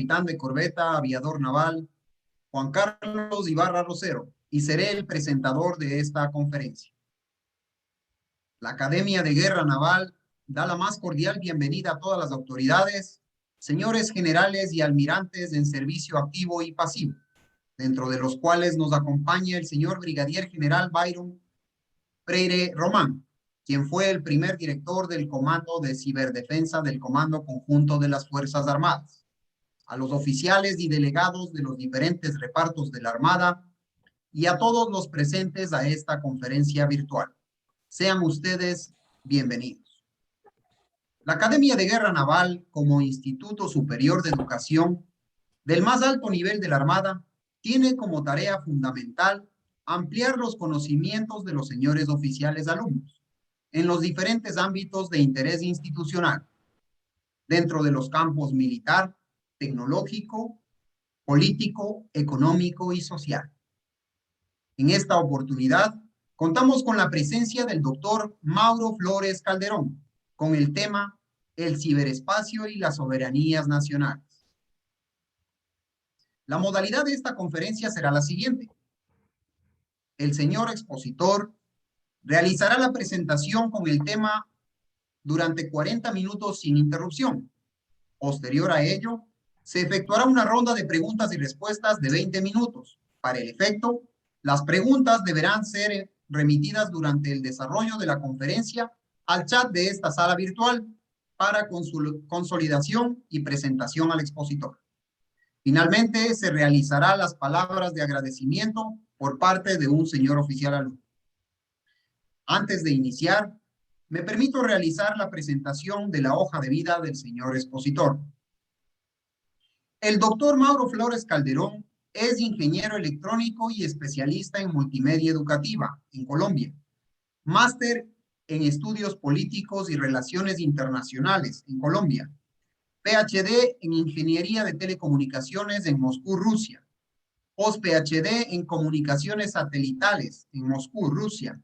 capitán de corbeta, aviador naval, Juan Carlos Ibarra Rosero, y seré el presentador de esta conferencia. La Academia de Guerra Naval da la más cordial bienvenida a todas las autoridades, señores generales y almirantes en servicio activo y pasivo, dentro de los cuales nos acompaña el señor Brigadier General Byron Freire Román, quien fue el primer director del Comando de Ciberdefensa del Comando Conjunto de las Fuerzas Armadas, a los oficiales y delegados de los diferentes repartos de la Armada y a todos los presentes a esta conferencia virtual. Sean ustedes bienvenidos. La Academia de Guerra Naval, como Instituto Superior de Educación del más alto nivel de la Armada, tiene como tarea fundamental ampliar los conocimientos de los señores oficiales alumnos en los diferentes ámbitos de interés institucional, dentro de los campos militar, tecnológico, político, económico y social. En esta oportunidad, contamos con la presencia del doctor Mauro Flores Calderón, con el tema El ciberespacio y las soberanías nacionales. La modalidad de esta conferencia será la siguiente. El señor expositor realizará la presentación con el tema durante 40 minutos sin interrupción. Posterior a ello, se efectuará una ronda de preguntas y respuestas de 20 minutos. Para el efecto, las preguntas deberán ser remitidas durante el desarrollo de la conferencia al chat de esta sala virtual para consolidación y presentación al expositor. Finalmente, se realizará las palabras de agradecimiento por parte de un señor oficial alumno. Antes de iniciar, me permito realizar la presentación de la hoja de vida del señor expositor. El doctor Mauro Flores Calderón es ingeniero electrónico y especialista en multimedia educativa en Colombia, máster en estudios políticos y relaciones internacionales en Colombia, PhD en ingeniería de telecomunicaciones en Moscú, Rusia, post-PhD en comunicaciones satelitales en Moscú, Rusia,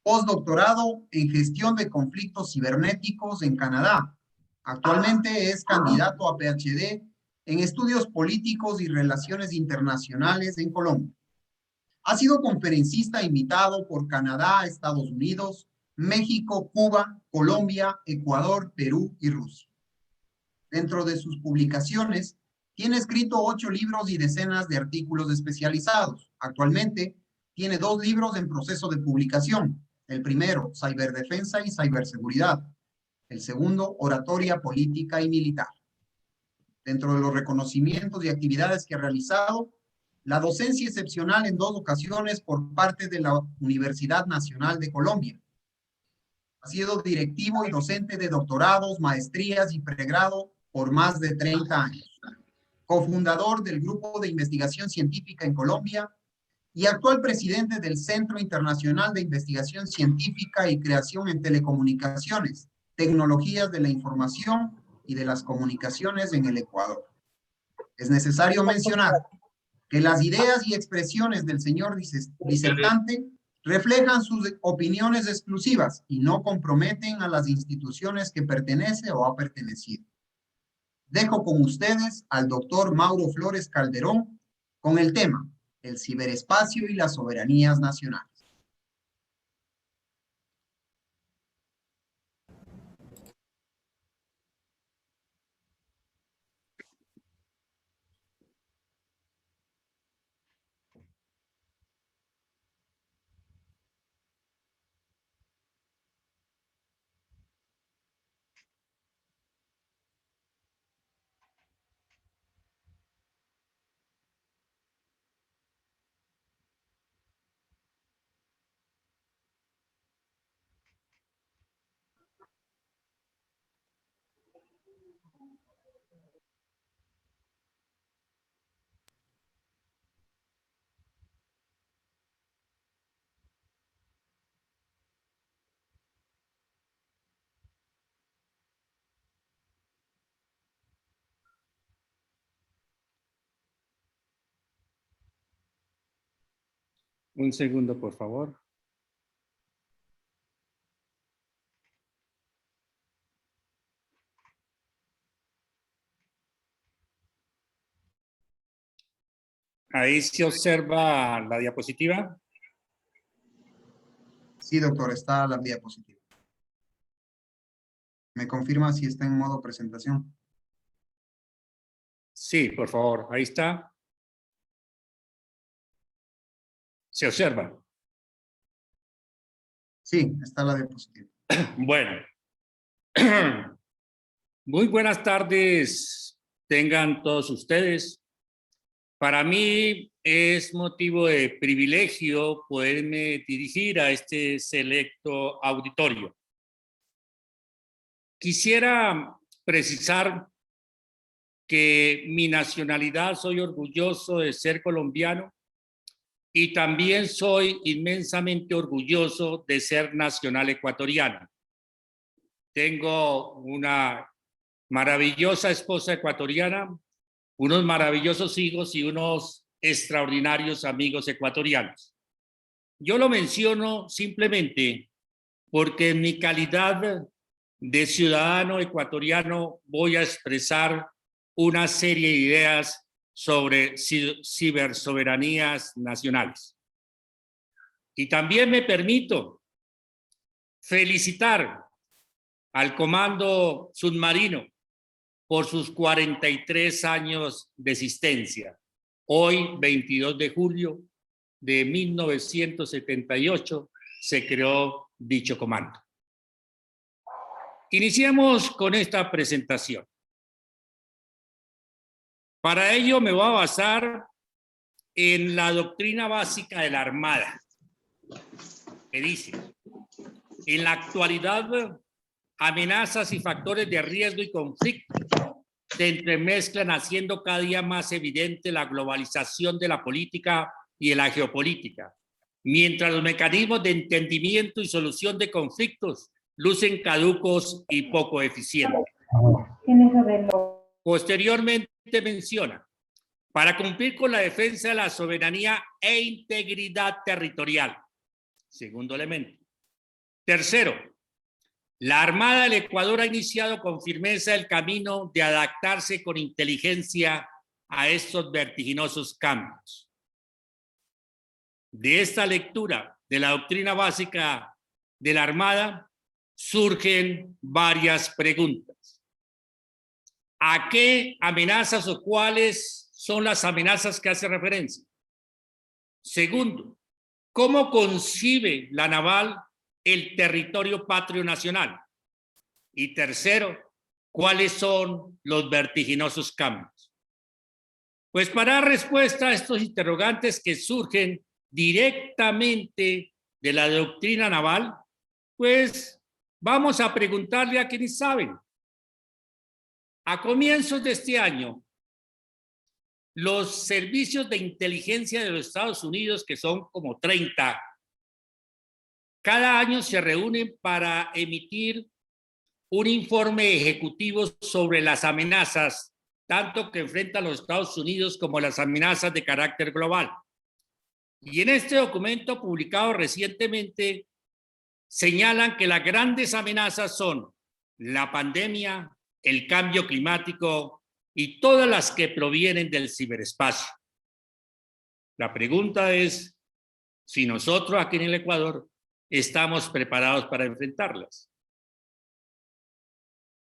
postdoctorado en gestión de conflictos cibernéticos en Canadá. Actualmente es candidato a PhD en estudios políticos y relaciones internacionales en Colombia. Ha sido conferencista invitado por Canadá, Estados Unidos, México, Cuba, Colombia, Ecuador, Perú y Rusia. Dentro de sus publicaciones, tiene escrito 8 libros y decenas de artículos especializados. Actualmente, tiene 2 libros en proceso de publicación. El primero, Ciberdefensa y Ciberseguridad. El segundo, Oratoria Política y Militar. Dentro de los reconocimientos y actividades que ha realizado, la docencia excepcional en 2 ocasiones por parte de la Universidad Nacional de Colombia. Ha sido directivo y docente de doctorados, maestrías y pregrado por más de 30 años. Cofundador del Grupo de Investigación Científica en Colombia y actual presidente del Centro Internacional de Investigación Científica y Creación en Telecomunicaciones, Tecnologías de la Información y de las Comunicaciones en el Ecuador. Es necesario mencionar que las ideas y expresiones del señor disertante reflejan sus opiniones exclusivas y no comprometen a las instituciones que pertenece o ha pertenecido. Dejo con ustedes al doctor Mauro Flores Calderón con el tema El ciberespacio y las soberanías nacionales. Un segundo, por favor. Ahí se observa la diapositiva. Sí, doctor, está la diapositiva. ¿Me confirma si está en modo presentación? Sí, por favor, ahí está. Se observa. Sí, está la diapositiva. Bueno. Muy buenas tardes tengan todos ustedes. Para mí es motivo de privilegio poderme dirigir a este selecto auditorio. Quisiera precisar que mi nacionalidad, soy orgulloso de ser colombiano y también soy inmensamente orgulloso de ser nacional ecuatoriano. Tengo una maravillosa esposa ecuatoriana, unos maravillosos hijos y unos extraordinarios amigos ecuatorianos. Yo lo menciono simplemente porque en mi calidad de ciudadano ecuatoriano voy a expresar una serie de ideas sobre cibersoberanías nacionales. Y también me permito felicitar al Comando Submarino por sus 43 años de existencia. Hoy, 22 de julio de 1978, se creó dicho comando. Iniciemos con esta presentación. Para ello me voy a basar en la doctrina básica de la Armada, que dice: en la actualidad, amenazas y factores de riesgo y conflicto se entremezclan, haciendo cada día más evidente la globalización de la política y de la geopolítica, mientras los mecanismos de entendimiento y solución de conflictos lucen caducos y poco eficientes. Posteriormente menciona: para cumplir con la defensa de la soberanía e integridad territorial. Segundo elemento. Tercero, la Armada del Ecuador ha iniciado con firmeza el camino de adaptarse con inteligencia a estos vertiginosos cambios. De esta lectura de la doctrina básica de la Armada surgen varias preguntas. ¿A qué amenazas o cuáles son las amenazas que hace referencia? Segundo, ¿cómo concibe la naval el territorio patrio nacional? Y tercero, ¿cuáles son los vertiginosos cambios? Pues para dar respuesta a estos interrogantes que surgen directamente de la doctrina naval, pues vamos a preguntarle a quienes saben. A comienzos de este año, los servicios de inteligencia de los Estados Unidos, que son como 30, cada año se reúnen para emitir un informe ejecutivo sobre las amenazas, tanto que enfrentan los Estados Unidos como las amenazas de carácter global. Y en este documento publicado recientemente señalan que las grandes amenazas son la pandemia, el cambio climático y todas las que provienen del ciberespacio. La pregunta es si nosotros aquí en el Ecuador estamos preparados para enfrentarlas.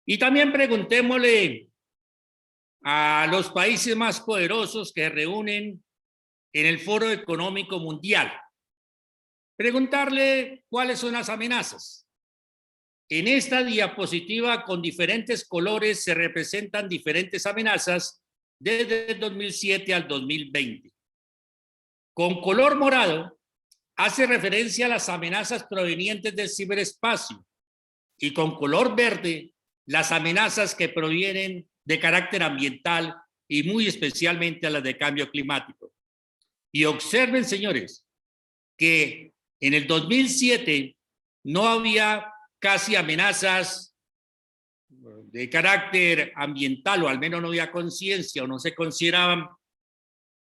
Y también preguntémosle a los países más poderosos que reúnen en el Foro Económico Mundial, preguntarle cuáles son las amenazas. En esta diapositiva con diferentes colores se representan diferentes amenazas desde el 2007 al 2020. Con color morado hace referencia a las amenazas provenientes del ciberespacio y con color verde las amenazas que provienen de carácter ambiental y muy especialmente a las de cambio climático. Y observen, señores, que en el 2007 no había casi amenazas de carácter ambiental, o al menos no había conciencia o no se consideraban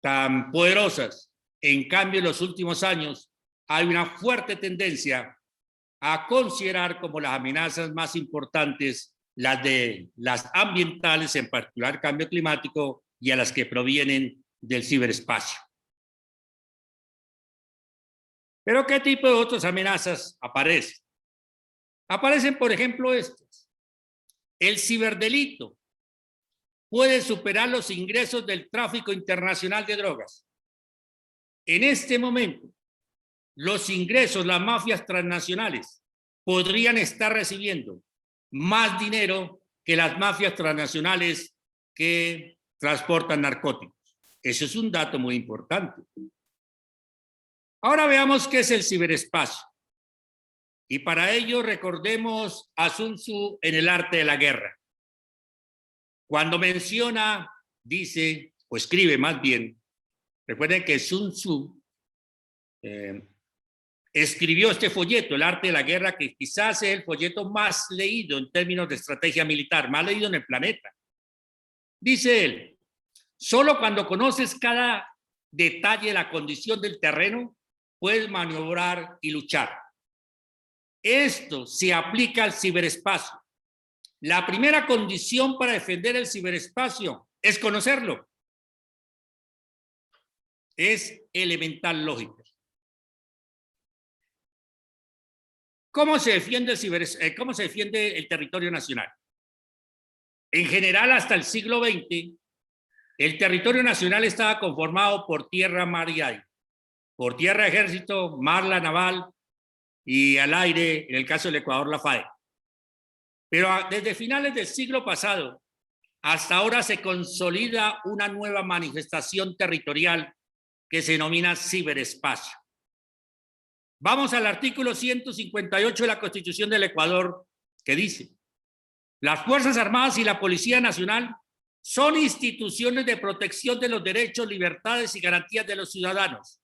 tan poderosas. En cambio, en los últimos años hay una fuerte tendencia a considerar como las amenazas más importantes las ambientales, en particular cambio climático, y a las que provienen del ciberespacio. Pero ¿qué tipo de otras amenazas aparecen? Aparecen, por ejemplo, estas. El ciberdelito puede superar los ingresos del tráfico internacional de drogas. En este momento, los ingresos, las mafias transnacionales, podrían estar recibiendo más dinero que las mafias transnacionales que transportan narcóticos. Eso es un dato muy importante. Ahora veamos qué es el ciberespacio. Y para ello recordemos a Sun Tzu en El arte de la guerra. Cuando menciona, dice, o escribe más bien, recuerden que Sun Tzu escribió este folleto, El arte de la guerra, que quizás es el folleto más leído en términos de estrategia militar, más leído en el planeta. Dice él, solo cuando conoces cada detalle de la condición del terreno, puedes maniobrar y luchar. Esto se aplica al ciberespacio. La primera condición para defender el ciberespacio es conocerlo. Es elemental lógica. ¿Cómo se defiende cómo se defiende el territorio nacional? En general, hasta el siglo XX, el territorio nacional estaba conformado por tierra, mar y aire. Por tierra, ejército, mar, la naval, y al aire, en el caso del Ecuador, la FAE. Pero desde finales del siglo pasado hasta ahora se consolida una nueva manifestación territorial que se denomina ciberespacio. Vamos al artículo 158 de la Constitución del Ecuador, que dice: las Fuerzas Armadas y la Policía Nacional son instituciones de protección de los derechos, libertades y garantías de los ciudadanos.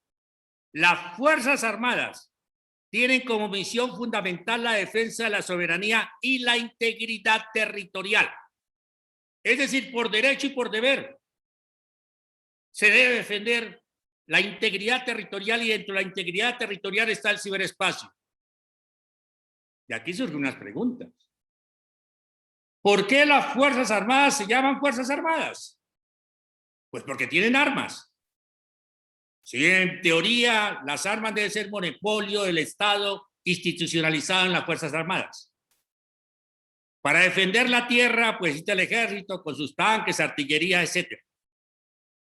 Las Fuerzas Armadas tienen como misión fundamental la defensa de la soberanía y la integridad territorial. Es decir, por derecho y por deber se debe defender la integridad territorial, y dentro de la integridad territorial está el ciberespacio. Y aquí surgen unas preguntas. ¿Por qué las Fuerzas Armadas se llaman Fuerzas Armadas? Pues porque tienen armas. Sí, en teoría, las armas deben ser monopolio del Estado institucionalizado en las Fuerzas Armadas. Para defender la tierra, pues existe el ejército con sus tanques, artillería, etc.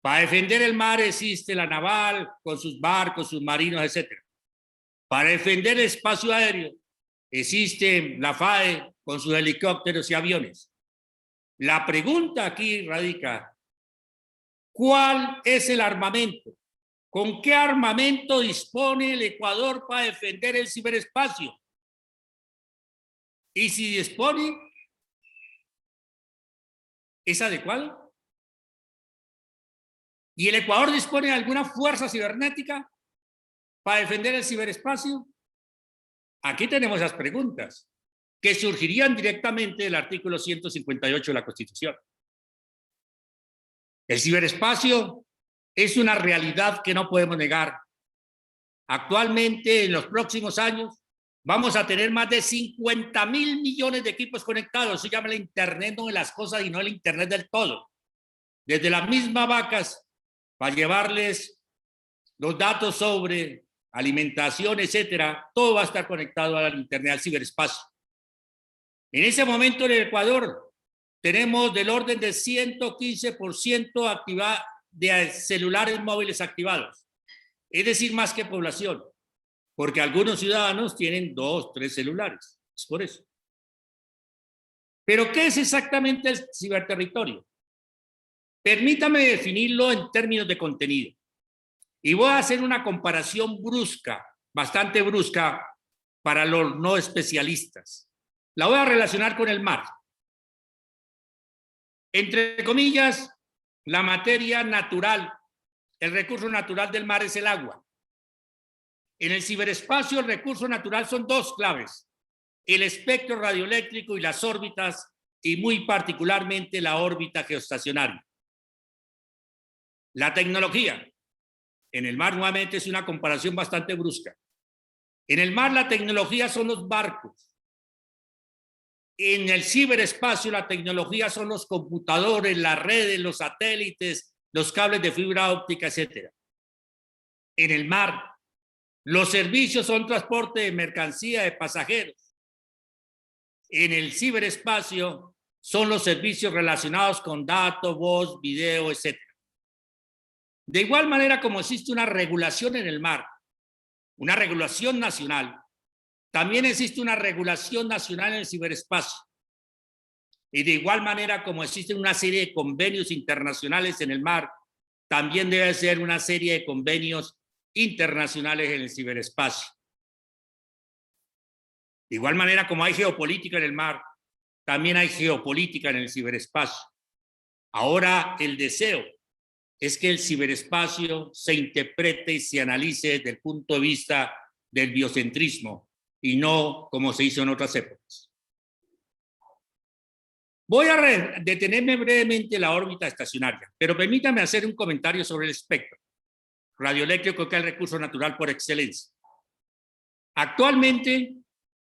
Para defender el mar existe la naval con sus barcos, submarinos, etc. Para defender el espacio aéreo existe la FAE con sus helicópteros y aviones. La pregunta aquí radica: ¿cuál es el armamento? ¿Con qué armamento dispone el Ecuador para defender el ciberespacio? Y si dispone, ¿es adecuado? ¿Y el Ecuador dispone de alguna fuerza cibernética para defender el ciberespacio? Aquí tenemos las preguntas que surgirían directamente del artículo 158 de la Constitución. El ciberespacio es una realidad que no podemos negar. Actualmente, en los próximos años, vamos a tener más de 50.000 millones de equipos conectados. Se llama el Internet no de las cosas y no el Internet del todo. Desde las mismas vacas, para llevarles los datos sobre alimentación, etcétera, todo va a estar conectado al Internet, al ciberespacio. En ese momento en el Ecuador tenemos del orden del 115% de celulares móviles activados, es decir, más que población, porque algunos ciudadanos tienen 2, 3 celulares, es por eso. Pero ¿qué es exactamente el ciberterritorio? Permítame definirlo en términos de contenido. Y voy a hacer una comparación brusca, bastante brusca, para los no especialistas. La voy a relacionar con el mar. Entre comillas, la materia natural, el recurso natural del mar es el agua. En el ciberespacio, el recurso natural son 2 claves: el espectro radioeléctrico y las órbitas, y muy particularmente la órbita geoestacionaria. La tecnología. En el mar, nuevamente, es una comparación bastante brusca. En el mar, la tecnología son los barcos. En el ciberespacio, la tecnología son los computadores, las redes, los satélites, los cables de fibra óptica, etc. En el mar, los servicios son transporte de mercancía, de pasajeros. En el ciberespacio son los servicios relacionados con datos, voz, video, etc. De igual manera como existe una regulación en el mar, una regulación nacional, también existe una regulación nacional en el ciberespacio. Y de igual manera como existe una serie de convenios internacionales en el mar, también debe ser una serie de convenios internacionales en el ciberespacio. De igual manera como hay geopolítica en el mar, también hay geopolítica en el ciberespacio. Ahora el deseo es que el ciberespacio se interprete y se analice desde el punto de vista del biocentrismo y no como se hizo en otras épocas. Voy a detenerme brevemente en la órbita estacionaria, pero permítame hacer un comentario sobre el espectro radioeléctrico, que es el recurso natural por excelencia. Actualmente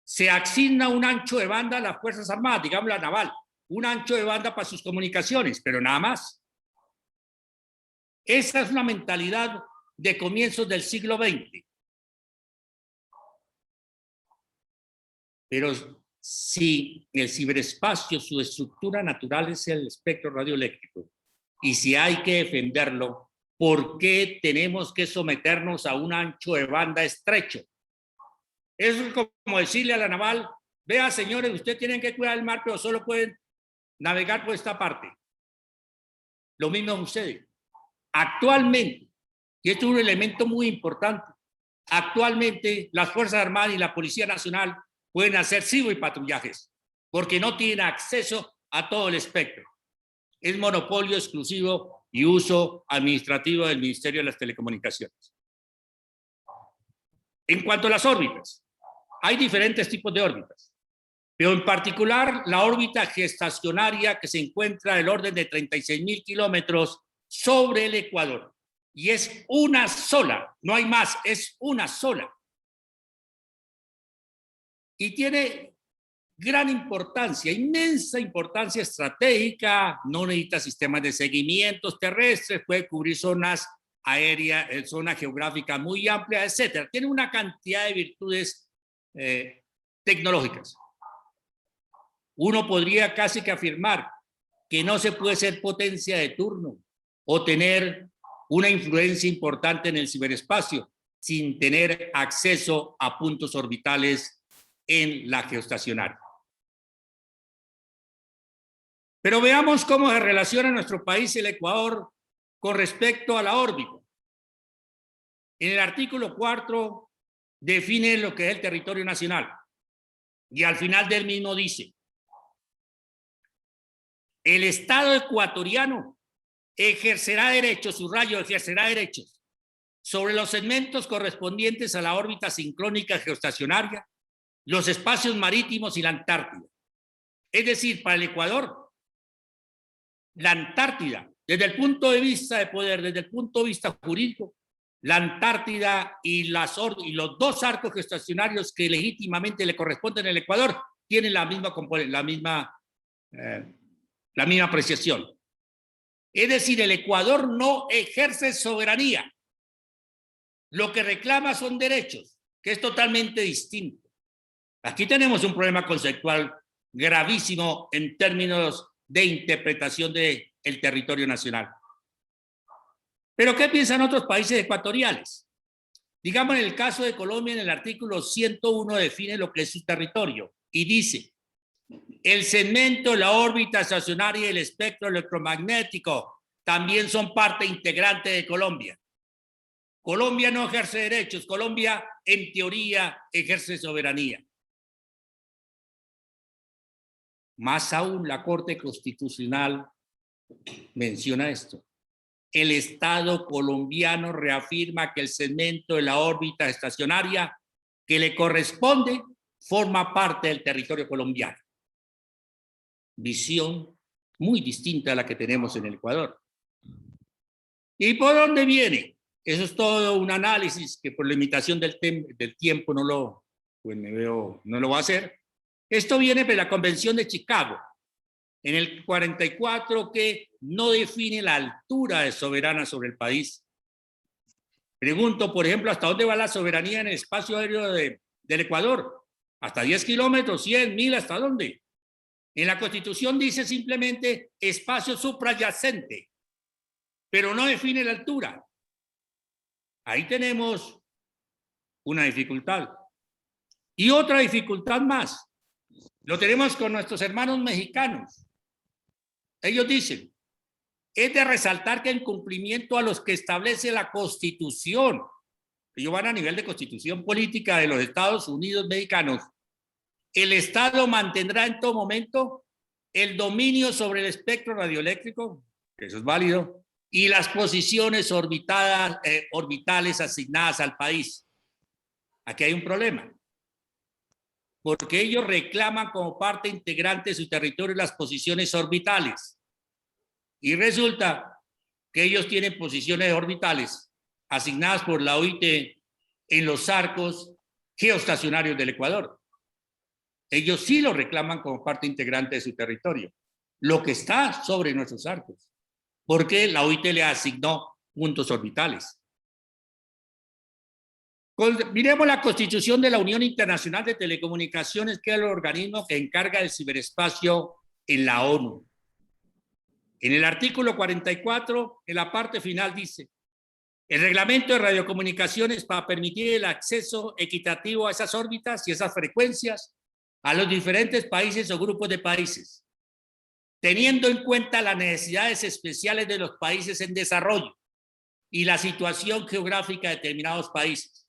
se asigna un ancho de banda a las Fuerzas Armadas, digamos la naval, un ancho de banda para sus comunicaciones, pero nada más. Esa es una mentalidad de comienzos del siglo XX. Pero si el ciberespacio, su estructura natural es el espectro radioeléctrico, y si hay que defenderlo, ¿por qué tenemos que someternos a un ancho de banda estrecho? Eso es como decirle a la naval, vea señores, ustedes tienen que cuidar el mar, pero solo pueden navegar por esta parte. Lo mismo sucede. Actualmente, y esto es un elemento muy importante, actualmente las Fuerzas Armadas y la Policía Nacional pueden hacer cibo y patrullajes, porque no tienen acceso a todo el espectro. Es monopolio exclusivo y uso administrativo del Ministerio de las Telecomunicaciones. En cuanto a las órbitas, hay diferentes tipos de órbitas, pero en particular la órbita geoestacionaria que se encuentra del orden de 36.000 kilómetros sobre el Ecuador. Y es una sola, no hay más, es una sola. Y tiene gran importancia, inmensa importancia estratégica, no necesita sistemas de seguimientos terrestres, puede cubrir zonas aéreas, zona geográfica muy amplia, etcétera. Tiene una cantidad de virtudes tecnológicas. Uno podría casi que afirmar que no se puede ser potencia de turno o tener una influencia importante en el ciberespacio sin tener acceso a puntos orbitales en la geoestacionaria. Pero veamos cómo se relaciona nuestro país, el Ecuador, con respecto a la órbita. En el artículo 4 define lo que es el territorio nacional y al final del mismo dice: el Estado ecuatoriano ejercerá derechos, subrayo, ejercerá derechos sobre los segmentos correspondientes a la órbita sincrónica geoestacionaria, los espacios marítimos y la Antártida. Es decir, para el Ecuador, la Antártida, desde el punto de vista de poder, desde el punto de vista jurídico, la Antártida y los dos arcos geoestacionarios que legítimamente le corresponden al Ecuador tienen la misma apreciación. Es decir, el Ecuador no ejerce soberanía. Lo que reclama son derechos, que es totalmente distinto. Aquí tenemos un problema conceptual gravísimo en términos de interpretación del territorio nacional. Pero ¿qué piensan otros países ecuatoriales? Digamos, en el caso de Colombia, en el artículo 101 define lo que es su territorio y dice: el segmento, la órbita estacionaria y el espectro electromagnético también son parte integrante de Colombia. Colombia no ejerce derechos, Colombia en teoría ejerce soberanía. Más aún, la Corte Constitucional menciona esto. El Estado colombiano reafirma que el segmento de la órbita estacionaria que le corresponde forma parte del territorio colombiano. Visión muy distinta a la que tenemos en el Ecuador. ¿Y por dónde viene? Eso es todo un análisis que por limitación del tiempo no lo voy a hacer. Esto viene de la Convención de Chicago. en el 44 que no define la altura de soberana sobre el país. Pregunto, por ejemplo, ¿hasta dónde va la soberanía en el espacio aéreo del Ecuador? ¿Hasta 10 kilómetros, 100, 1000, hasta dónde? En la Constitución dice simplemente espacio suprayacente, pero no define la altura. Ahí tenemos una dificultad. Y otra dificultad más, lo tenemos con nuestros hermanos mexicanos. Ellos dicen, es de resaltar que en cumplimiento a los que establece la Constitución, ellos van a nivel de Constitución política de los Estados Unidos mexicanos, el Estado mantendrá en todo momento el dominio sobre el espectro radioeléctrico, que eso es válido, y las posiciones orbitales asignadas al país. Aquí hay un problema, porque ellos reclaman como parte integrante de su territorio las posiciones orbitales. Y resulta que ellos tienen posiciones orbitales asignadas por la OIT en los arcos geoestacionarios del Ecuador. Ellos sí lo reclaman como parte integrante de su territorio, lo que está sobre nuestros arcos, porque la OIT le asignó puntos orbitales. Miremos la Constitución de la Unión Internacional de Telecomunicaciones, que es el organismo que encarga del ciberespacio en la ONU. En el artículo 44, en la parte final dice, el reglamento de radiocomunicaciones para permitir el acceso equitativo a esas órbitas y esas frecuencias a los diferentes países o grupos de países, teniendo en cuenta las necesidades especiales de los países en desarrollo y la situación geográfica de determinados países.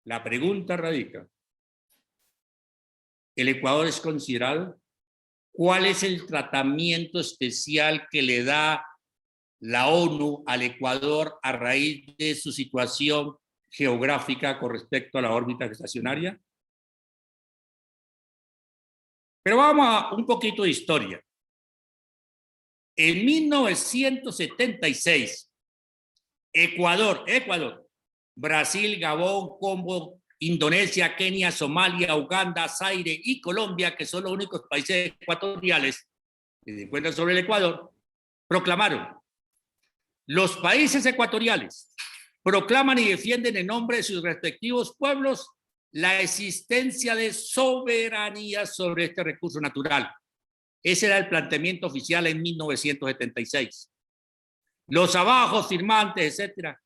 La pregunta radica, ¿el Ecuador es considerado? ¿Cuál es el tratamiento especial que le da la ONU al Ecuador a raíz de su situación geográfica con respecto a la órbita estacionaria? Pero vamos a un poquito de historia. En 1976, Ecuador, Brasil, Gabón, Congo, Indonesia, Kenia, Somalia, Uganda, Zaire y Colombia, que son los únicos países ecuatoriales que se encuentran sobre el Ecuador, proclamaron: los países ecuatoriales proclaman y defienden en nombre de sus respectivos pueblos la existencia de soberanía sobre este recurso natural. Ese era el planteamiento oficial en 1976. Los abajos firmantes, etcétera.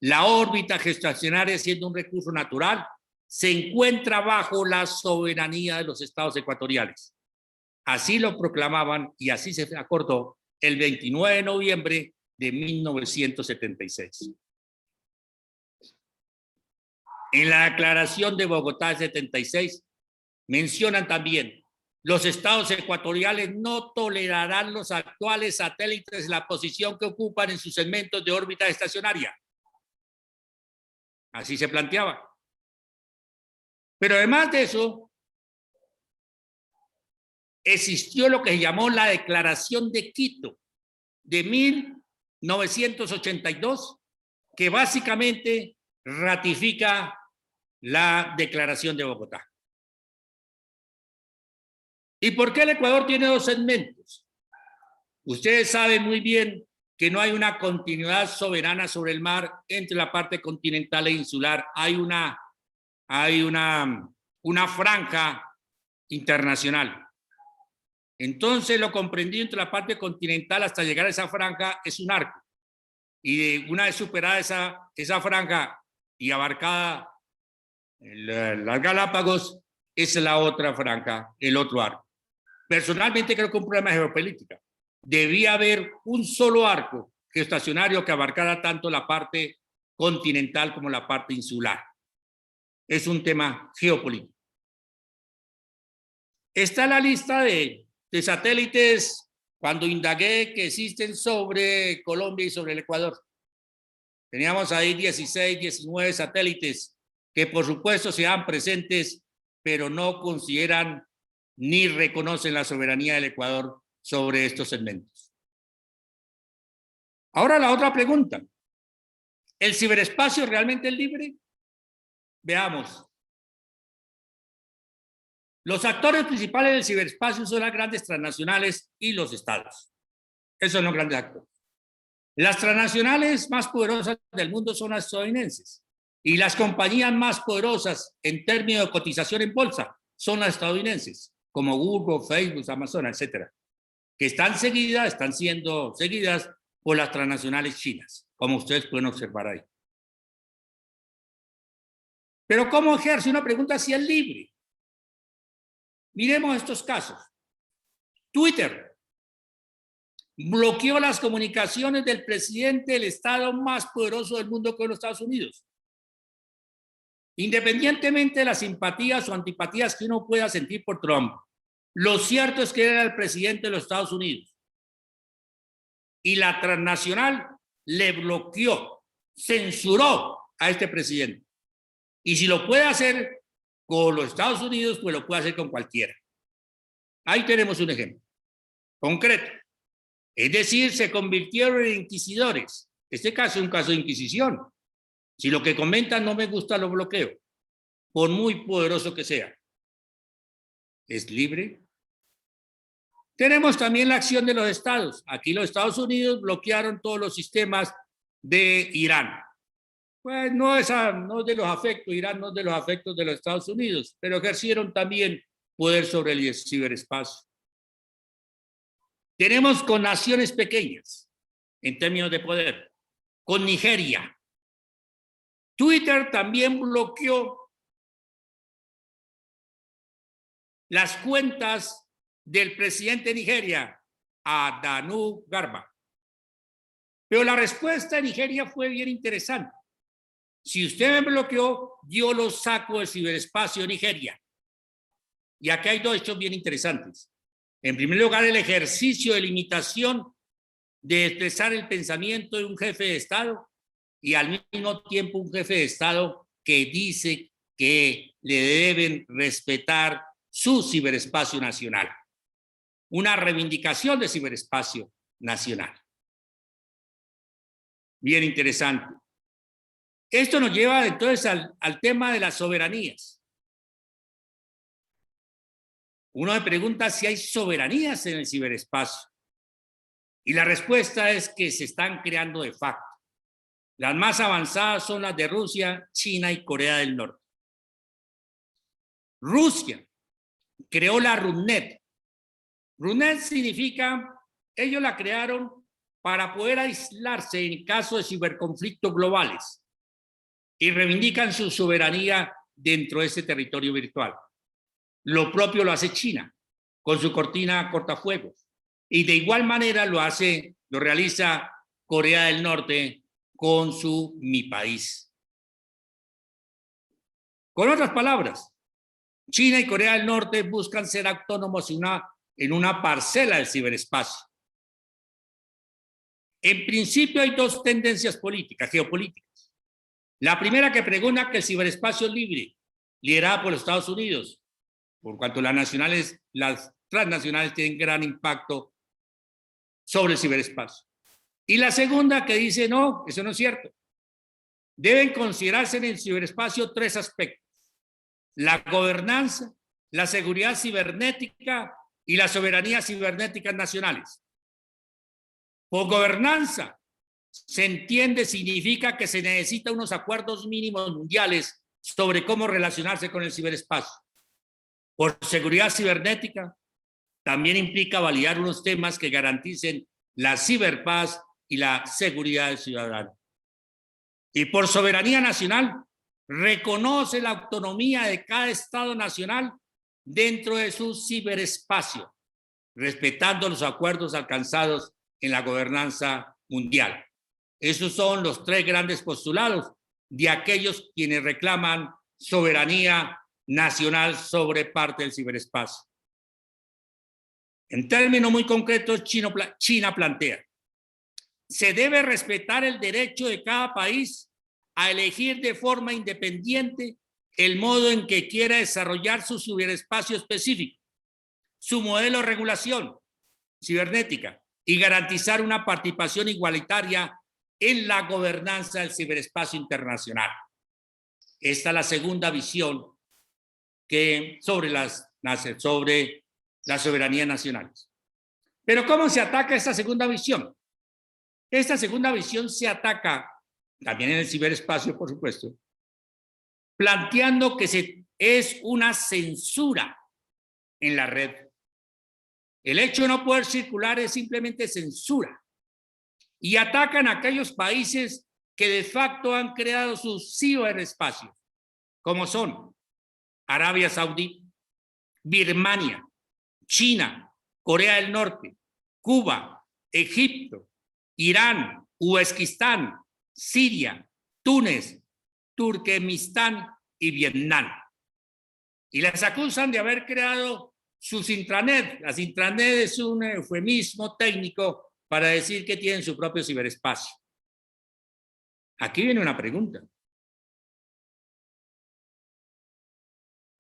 La órbita geoestacionaria, siendo un recurso natural, se encuentra bajo la soberanía de los estados ecuatoriales. Así lo proclamaban y así se acordó el 29 de noviembre de 1976. En la Declaración de Bogotá de 76 mencionan también: los estados ecuatoriales no tolerarán los actuales satélites en la posición que ocupan en sus segmentos de órbita estacionaria. Así se planteaba. Pero además de eso, existió lo que se llamó la Declaración de Quito de 1982, que básicamente ratifica la Declaración de Bogotá. ¿Y por qué el Ecuador tiene dos segmentos? Ustedes saben muy bien que no hay una continuidad soberana sobre el mar entre la parte continental e insular. Hay una franja internacional. Entonces, lo comprendido entre la parte continental hasta llegar a esa franja es un arco. Y una vez superada esa franja y abarcada las Galápagos, es la otra franja, el otro arco. Personalmente creo que es un problema de geopolítica. Debía haber un solo arco geoestacionario que abarcara tanto la parte continental como la parte insular. Es un tema geopolítico. Está la lista de satélites, cuando indagué, que existen sobre Colombia y sobre el Ecuador. Teníamos ahí 16, 19 satélites que por supuesto se dan presentes, pero no consideran ni reconocen la soberanía del Ecuador sobre estos segmentos. Ahora la otra pregunta: ¿el ciberespacio realmente es libre? Veamos. Los actores principales del ciberespacio son las grandes transnacionales y los estados. Esos son los grandes actores. Las transnacionales más poderosas del mundo son las estadounidenses y las compañías más poderosas en términos de cotización en bolsa son las estadounidenses, como Google, Facebook, Amazon, etcétera, que están siendo seguidas por las transnacionales chinas, como ustedes pueden observar ahí. Pero ¿cómo ejerce una pregunta si es libre? Miremos estos casos. Twitter bloqueó las comunicaciones del presidente del estado más poderoso del mundo, que es los Estados Unidos. Independientemente de las simpatías o antipatías que uno pueda sentir por Trump, lo cierto es que era el presidente de los Estados Unidos. Y la transnacional le bloqueó, censuró a este presidente. Y si lo puede hacer con los Estados Unidos, pues lo puede hacer con cualquiera. Ahí tenemos un ejemplo concreto. Es decir, se convirtieron en inquisidores. Este caso es un caso de inquisición. Si lo que comentan no me gusta, lo bloqueo, por muy poderoso que sea. ¿Es libre? Tenemos también la acción de los estados. Aquí los Estados Unidos bloquearon todos los sistemas de Irán. Pues no es de los afectos, Irán no es de los afectos de los Estados Unidos, pero ejercieron también poder sobre el ciberespacio. Tenemos con naciones pequeñas, en términos de poder, con Nigeria. Twitter también bloqueó las cuentas del presidente de Nigeria, Adanu Garba. Pero la respuesta de Nigeria fue bien interesante. Si usted me bloqueó, yo lo saco del ciberespacio de Nigeria. Y aquí hay dos hechos bien interesantes. En primer lugar, el ejercicio de limitación de expresar el pensamiento de un jefe de Estado y al mismo tiempo un jefe de Estado que dice que le deben respetar su ciberespacio nacional. Una reivindicación de ciberespacio nacional. Bien interesante. Esto nos lleva entonces al tema de las soberanías. Uno me pregunta si hay soberanías en el ciberespacio. Y la respuesta es que se están creando de facto. Las más avanzadas son las de Rusia, China y Corea del Norte. Rusia creó la RUNET. RUNET significa, ellos la crearon para poder aislarse en caso de ciberconflictos globales y reivindican su soberanía dentro de ese territorio virtual. Lo propio lo hace China con su cortina cortafuegos y de igual manera lo realiza Corea del Norte con su Mi País. Con otras palabras, China y Corea del Norte buscan ser autónomos en una parcela del ciberespacio. En principio hay dos tendencias políticas, geopolíticas. La primera que pregunta que el ciberespacio es libre, liderada por los Estados Unidos, por cuanto las transnacionales tienen gran impacto sobre el ciberespacio. Y la segunda que dice, no, eso no es cierto. Deben considerarse en el ciberespacio tres aspectos: la gobernanza, la seguridad cibernética y la soberanía cibernética nacionales. Por gobernanza se entiende, significa que se necesitan unos acuerdos mínimos mundiales sobre cómo relacionarse con el ciberespacio. Por seguridad cibernética también implica validar unos temas que garanticen la ciberpaz y la seguridad del ciudadano. Y por soberanía nacional, reconoce la autonomía de cada Estado nacional dentro de su ciberespacio, respetando los acuerdos alcanzados en la gobernanza mundial. Esos son los tres grandes postulados de aquellos quienes reclaman soberanía nacional sobre parte del ciberespacio. En términos muy concretos, China plantea: se debe respetar el derecho de cada país a elegir de forma independiente el modo en que quiera desarrollar su ciberespacio específico, su modelo de regulación cibernética y garantizar una participación igualitaria en la gobernanza del ciberespacio internacional. Esta es la segunda visión sobre las sobre las soberanías nacionales. Pero ¿cómo se ataca esta segunda visión? Esta segunda visión se ataca, también en el ciberespacio, por supuesto, planteando que es una censura en la red. El hecho de no poder circular es simplemente censura. Y atacan a aquellos países que de facto han creado sus ciberespacios, como son Arabia Saudí, Birmania, China, Corea del Norte, Cuba, Egipto, Irán, Uzbekistán, Siria, Túnez, Turkmenistán y Vietnam. Y las acusan de haber creado sus intranet. Las intranet es un eufemismo técnico para decir que tienen su propio ciberespacio. Aquí viene una pregunta.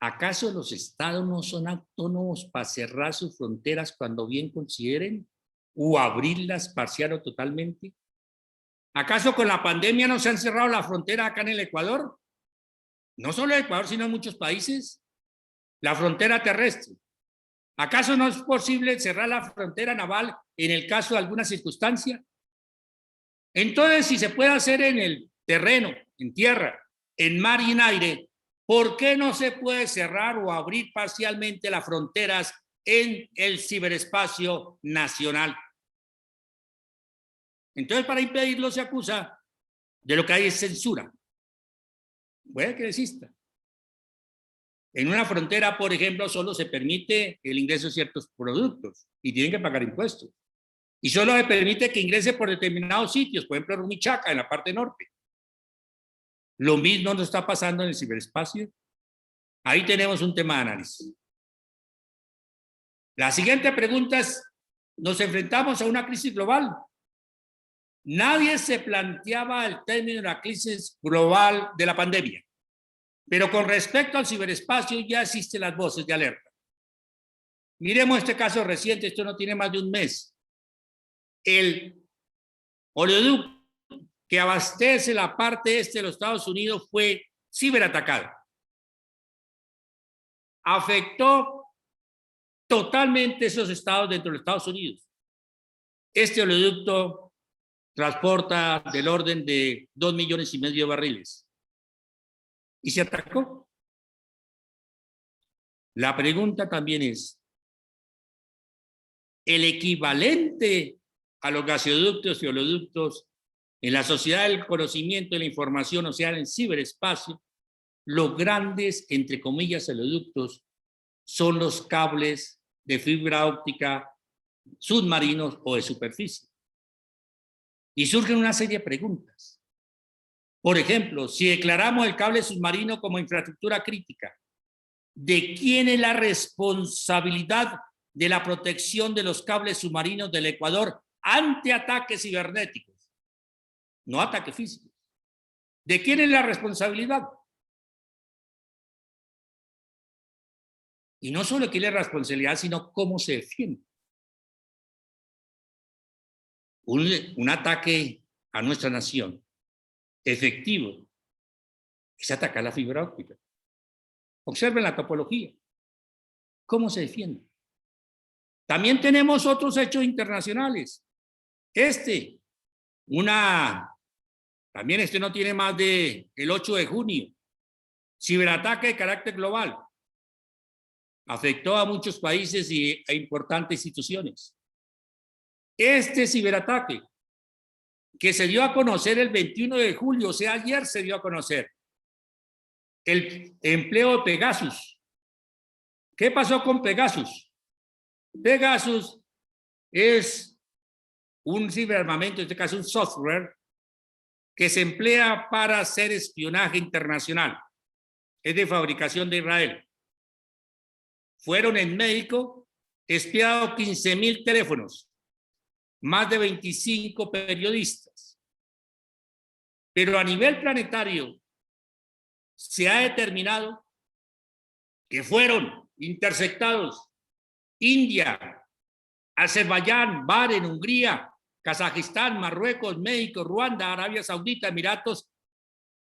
¿Acaso los estados no son autónomos para cerrar sus fronteras cuando bien consideren o abrirlas parcial o totalmente? ¿Acaso con la pandemia no se han cerrado la frontera acá en el Ecuador? No solo el Ecuador, sino en muchos países. La frontera terrestre. ¿Acaso no es posible cerrar la frontera naval en el caso de alguna circunstancia? Entonces, si se puede hacer en el terreno, en tierra, en mar y en aire, ¿por qué no se puede cerrar o abrir parcialmente las fronteras en el ciberespacio nacional? Entonces, para impedirlo se acusa de lo que hay es censura. Puede que exista. En una frontera, por ejemplo, solo se permite el ingreso de ciertos productos y tienen que pagar impuestos. Y solo se permite que ingrese por determinados sitios, por ejemplo, Rumichaca, en la parte norte. Lo mismo nos está pasando en el ciberespacio. Ahí tenemos un tema de análisis. La siguiente pregunta es, ¿nos enfrentamos a una crisis global? Nadie se planteaba el término de la crisis global de la pandemia. Pero con respecto al ciberespacio ya existen las voces de alerta. Miremos este caso reciente, esto no tiene más de un mes. El oleoducto que abastece la parte este de los Estados Unidos fue ciberatacado. Afectó totalmente esos estados dentro de los Estados Unidos. Este oleoducto transporta del orden de 2,5 millones de barriles. Y se atacó. La pregunta también es, el equivalente a los gasoductos y oleoductos en la sociedad del conocimiento y la información, o sea, en el ciberespacio, los grandes, entre comillas, oleoductos son los cables de fibra óptica submarinos o de superficie. Y surgen una serie de preguntas. Por ejemplo, si declaramos el cable submarino como infraestructura crítica, ¿de quién es la responsabilidad de la protección de los cables submarinos del Ecuador ante ataques cibernéticos? No ataques físicos. ¿De quién es la responsabilidad? Y no solo quién es la responsabilidad, sino cómo se defiende. Un ataque a nuestra nación efectivo es atacar la fibra óptica. Observen la topología. ¿Cómo se defiende? También tenemos otros hechos internacionales. También no tiene más de el 8 de junio. Ciberataque de carácter global. Afectó a muchos países y a importantes instituciones. Este ciberataque que se dio a conocer el 21 de julio, o sea, ayer se dio a conocer, el empleo de Pegasus. ¿Qué pasó con Pegasus? Pegasus es un ciberarmamento, en este caso un software, que se emplea para hacer espionaje internacional. Es de fabricación de Israel. Fueron en México espiados 15,000 teléfonos, más de 25 periodistas. Pero a nivel planetario se ha determinado que fueron interceptados India, Azerbaiyán, Bahrein, Hungría, Kazajistán, Marruecos, México, Ruanda, Arabia Saudita,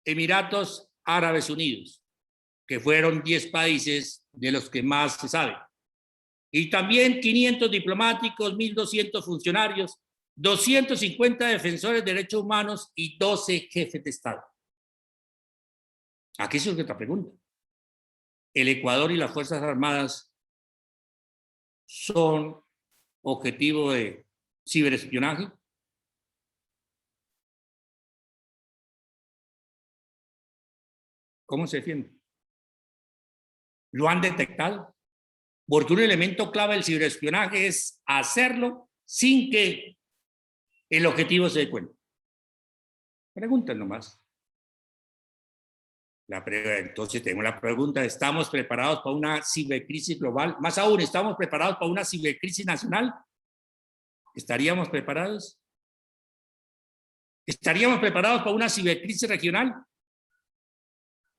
Emiratos Árabes Unidos, que fueron 10 países de los que más se sabe. Y también 500 diplomáticos, 1.200 funcionarios, 250 defensores de derechos humanos y 12 jefes de Estado. Aquí surge otra pregunta. ¿El Ecuador y las Fuerzas Armadas son objetivo de ciberespionaje? ¿Cómo se defiende? ¿Lo han detectado? Porque un elemento clave del ciberespionaje es hacerlo sin que el objetivo se dé cuenta. Pregunten nomás. Entonces tenemos la pregunta, ¿estamos preparados para una cibercrisis global? Más aún, ¿estamos preparados para una cibercrisis nacional? ¿Estaríamos preparados? ¿Estaríamos preparados para una cibercrisis regional?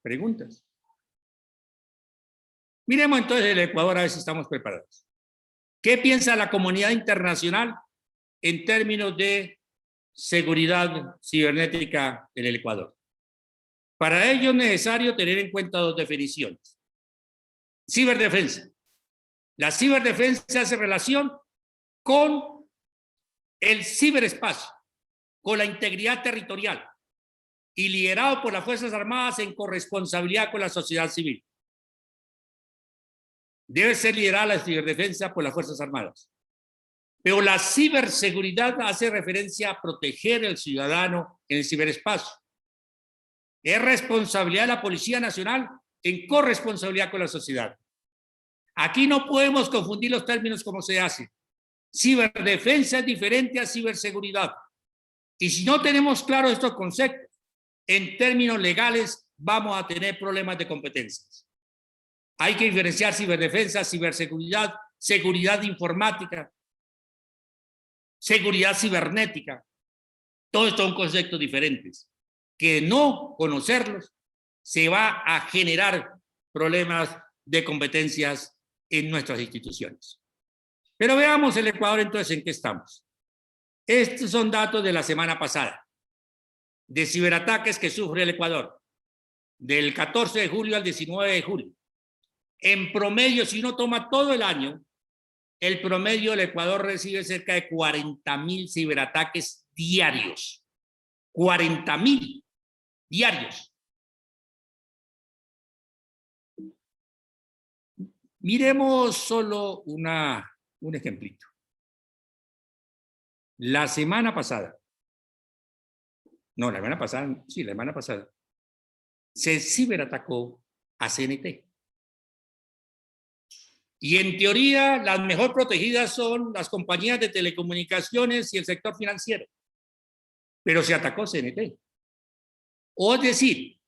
Preguntas. Miremos entonces el Ecuador a ver si estamos preparados. ¿Qué piensa la comunidad internacional en términos de seguridad cibernética en el Ecuador? Para ello es necesario tener en cuenta dos definiciones. Ciberdefensa. La ciberdefensa hace relación con el ciberespacio, con la integridad territorial y liderado por las Fuerzas Armadas en corresponsabilidad con la sociedad civil. Debe ser liderada la ciberdefensa por las Fuerzas Armadas. Pero la ciberseguridad hace referencia a proteger al ciudadano en el ciberespacio. Es responsabilidad de la Policía Nacional en corresponsabilidad con la sociedad. Aquí no podemos confundir los términos como se hace. Ciberdefensa es diferente a ciberseguridad. Y si no tenemos claros estos conceptos, en términos legales vamos a tener problemas de competencias. Hay que diferenciar ciberdefensa, ciberseguridad, seguridad informática, seguridad cibernética. Todos estos son conceptos diferentes. Que no conocerlos se va a generar problemas de competencias en nuestras instituciones. Pero veamos el Ecuador entonces en qué estamos. Estos son datos de la semana pasada, de ciberataques que sufre el Ecuador, del 14 de julio al 19 de julio. En promedio, si uno toma todo el año, el promedio del Ecuador recibe cerca de 40.000 ciberataques diarios. 40.000 diarios. Miremos solo un ejemplito. La semana pasada, se ciberatacó a CNT. Y en teoría, las mejor protegidas son las compañías de telecomunicaciones y el sector financiero. Pero se atacó CNT. O es decir,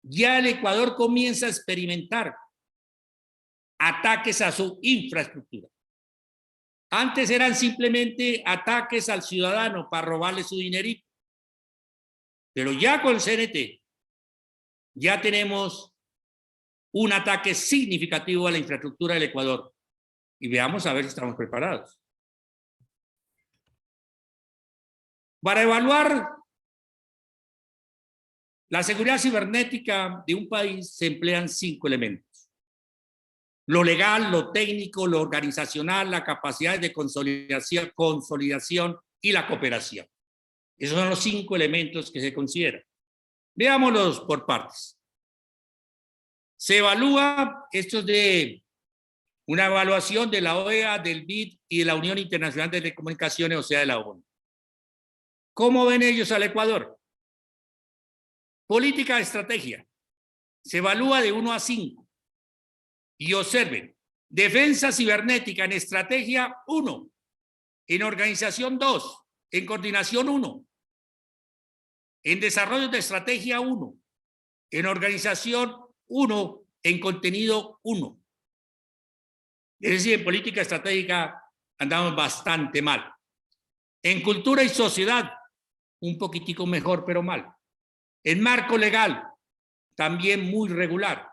ya el Ecuador comienza a experimentar ataques a su infraestructura. Antes eran simplemente ataques al ciudadano para robarle su dinerito. Pero ya con CNT, ya tenemos un ataque significativo a la infraestructura del Ecuador. Y veamos a ver si estamos preparados. Para evaluar la seguridad cibernética de un país se emplean 5 elementos. Lo legal, lo técnico, lo organizacional, la capacidad de consolidación y la cooperación. Esos son los 5 elementos que se consideran. Veámoslos por partes. Se evalúa, esto es de una evaluación de la OEA, del BID y de la Unión Internacional de Telecomunicaciones, o sea, de la ONU. ¿Cómo ven ellos al Ecuador? Política de estrategia. Se evalúa de 1 a 5. Y observen, defensa cibernética en estrategia 1, en organización 2, en coordinación 1, en desarrollo de estrategia 1, en organización 1, en contenido 1. Es decir, en política estratégica andamos bastante mal. En cultura y sociedad, un poquitico mejor, pero mal. En marco legal, también muy regular.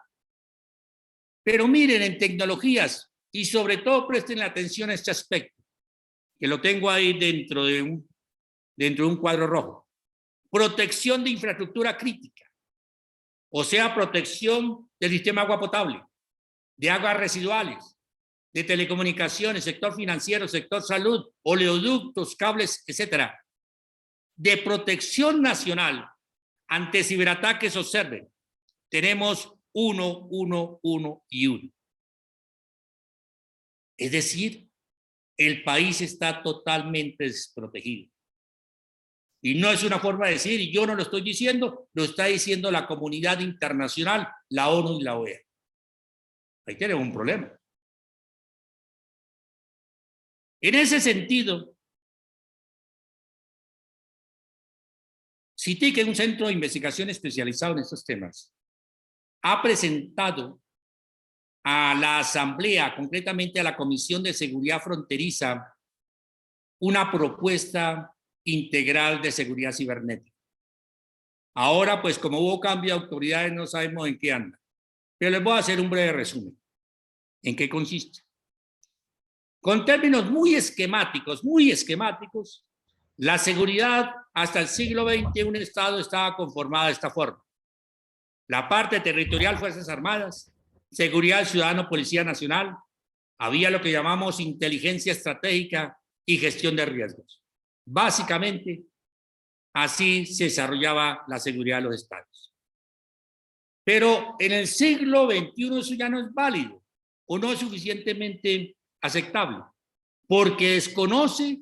Pero miren, en tecnologías, y sobre todo presten atención a este aspecto, que lo tengo ahí dentro de un cuadro rojo. Protección de infraestructura crítica, o sea, protección del sistema de agua potable, de aguas residuales, de telecomunicaciones, sector financiero, sector salud, oleoductos, cables, etcétera, de protección nacional ante ciberataques, observen, tenemos 1, 1, 1 y 1. Es decir, el país está totalmente desprotegido. Y no es una forma de decir, y yo no lo estoy diciendo, lo está diciendo la comunidad internacional, la ONU y la OEA. Ahí tenemos un problema. En ese sentido, CITIC, un centro de investigación especializado en estos temas, ha presentado a la Asamblea, concretamente a la Comisión de Seguridad Fronteriza, una propuesta integral de seguridad cibernética. Ahora, pues como hubo cambio de autoridades, no sabemos en qué anda. Pero les voy a hacer un breve resumen. ¿En qué consiste? Con términos muy esquemáticos, la seguridad hasta el siglo XX, un Estado estaba conformada de esta forma. La parte territorial, Fuerzas Armadas, seguridad ciudadano, Policía Nacional, había lo que llamamos inteligencia estratégica y gestión de riesgos. Básicamente, así se desarrollaba la seguridad de los estados. Pero en el siglo XXI eso ya no es válido o no es suficientemente aceptable porque desconoce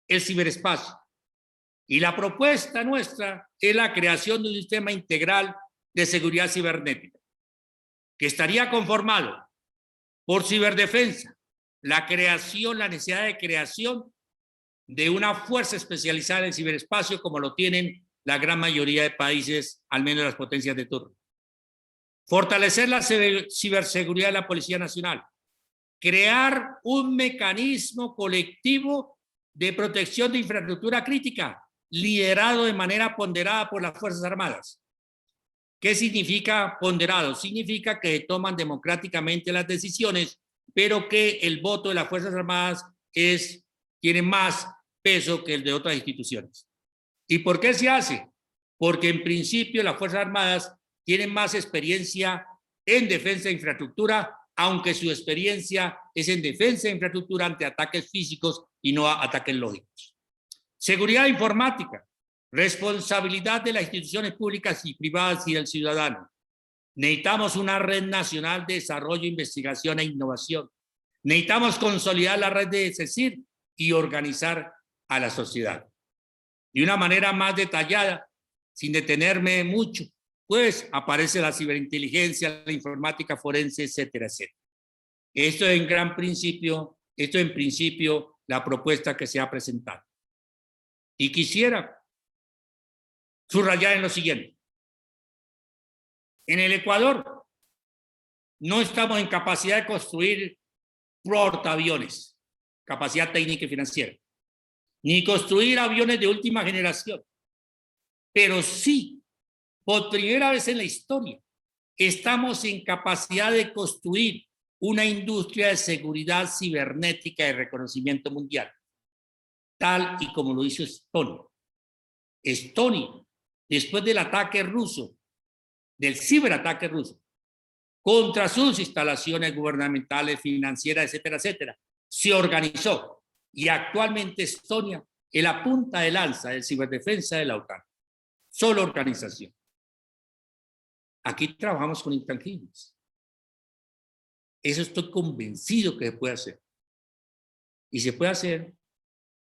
el ciberespacio. Y la propuesta nuestra es la creación de un sistema integral de seguridad cibernética que estaría conformado por ciberdefensa, la necesidad de creación de una fuerza especializada en el ciberespacio como lo tienen la gran mayoría de países, al menos las potencias de turno. Fortalecer la ciberseguridad de la Policía Nacional. Crear un mecanismo colectivo de protección de infraestructura crítica, liderado de manera ponderada por las Fuerzas Armadas. ¿Qué significa ponderado? Significa que toman democráticamente las decisiones, pero que el voto de las Fuerzas Armadas tiene más peso que el de otras instituciones. ¿Y por qué se hace? Porque en principio las Fuerzas Armadas tienen más experiencia en defensa de infraestructura, aunque su experiencia es en defensa de infraestructura ante ataques físicos y no ataques lógicos. Seguridad informática, responsabilidad de las instituciones públicas y privadas y del ciudadano. Necesitamos una red nacional de desarrollo, investigación e innovación. Necesitamos consolidar la red de CECIR y organizar a la sociedad. De una manera más detallada, sin detenerme mucho, pues aparece la ciberinteligencia, la informática forense, etcétera, etcétera. Esto en principio la propuesta que se ha presentado. Y quisiera subrayar en lo siguiente. En el Ecuador no estamos en capacidad de construir portaaviones, capacidad técnica y financiera, ni construir aviones de última generación, pero sí, por primera vez en la historia, estamos en capacidad de construir una industria de seguridad cibernética y reconocimiento mundial, tal y como lo hizo Estonia. Estonia, después del ataque ruso, del ciberataque ruso, contra sus instalaciones gubernamentales, financieras, etcétera, etcétera, se organizó y actualmente Estonia es la punta de lanza de ciberdefensa de la OTAN. Solo organización. Aquí trabajamos con intangibles. Eso estoy convencido que se puede hacer. Y se puede hacer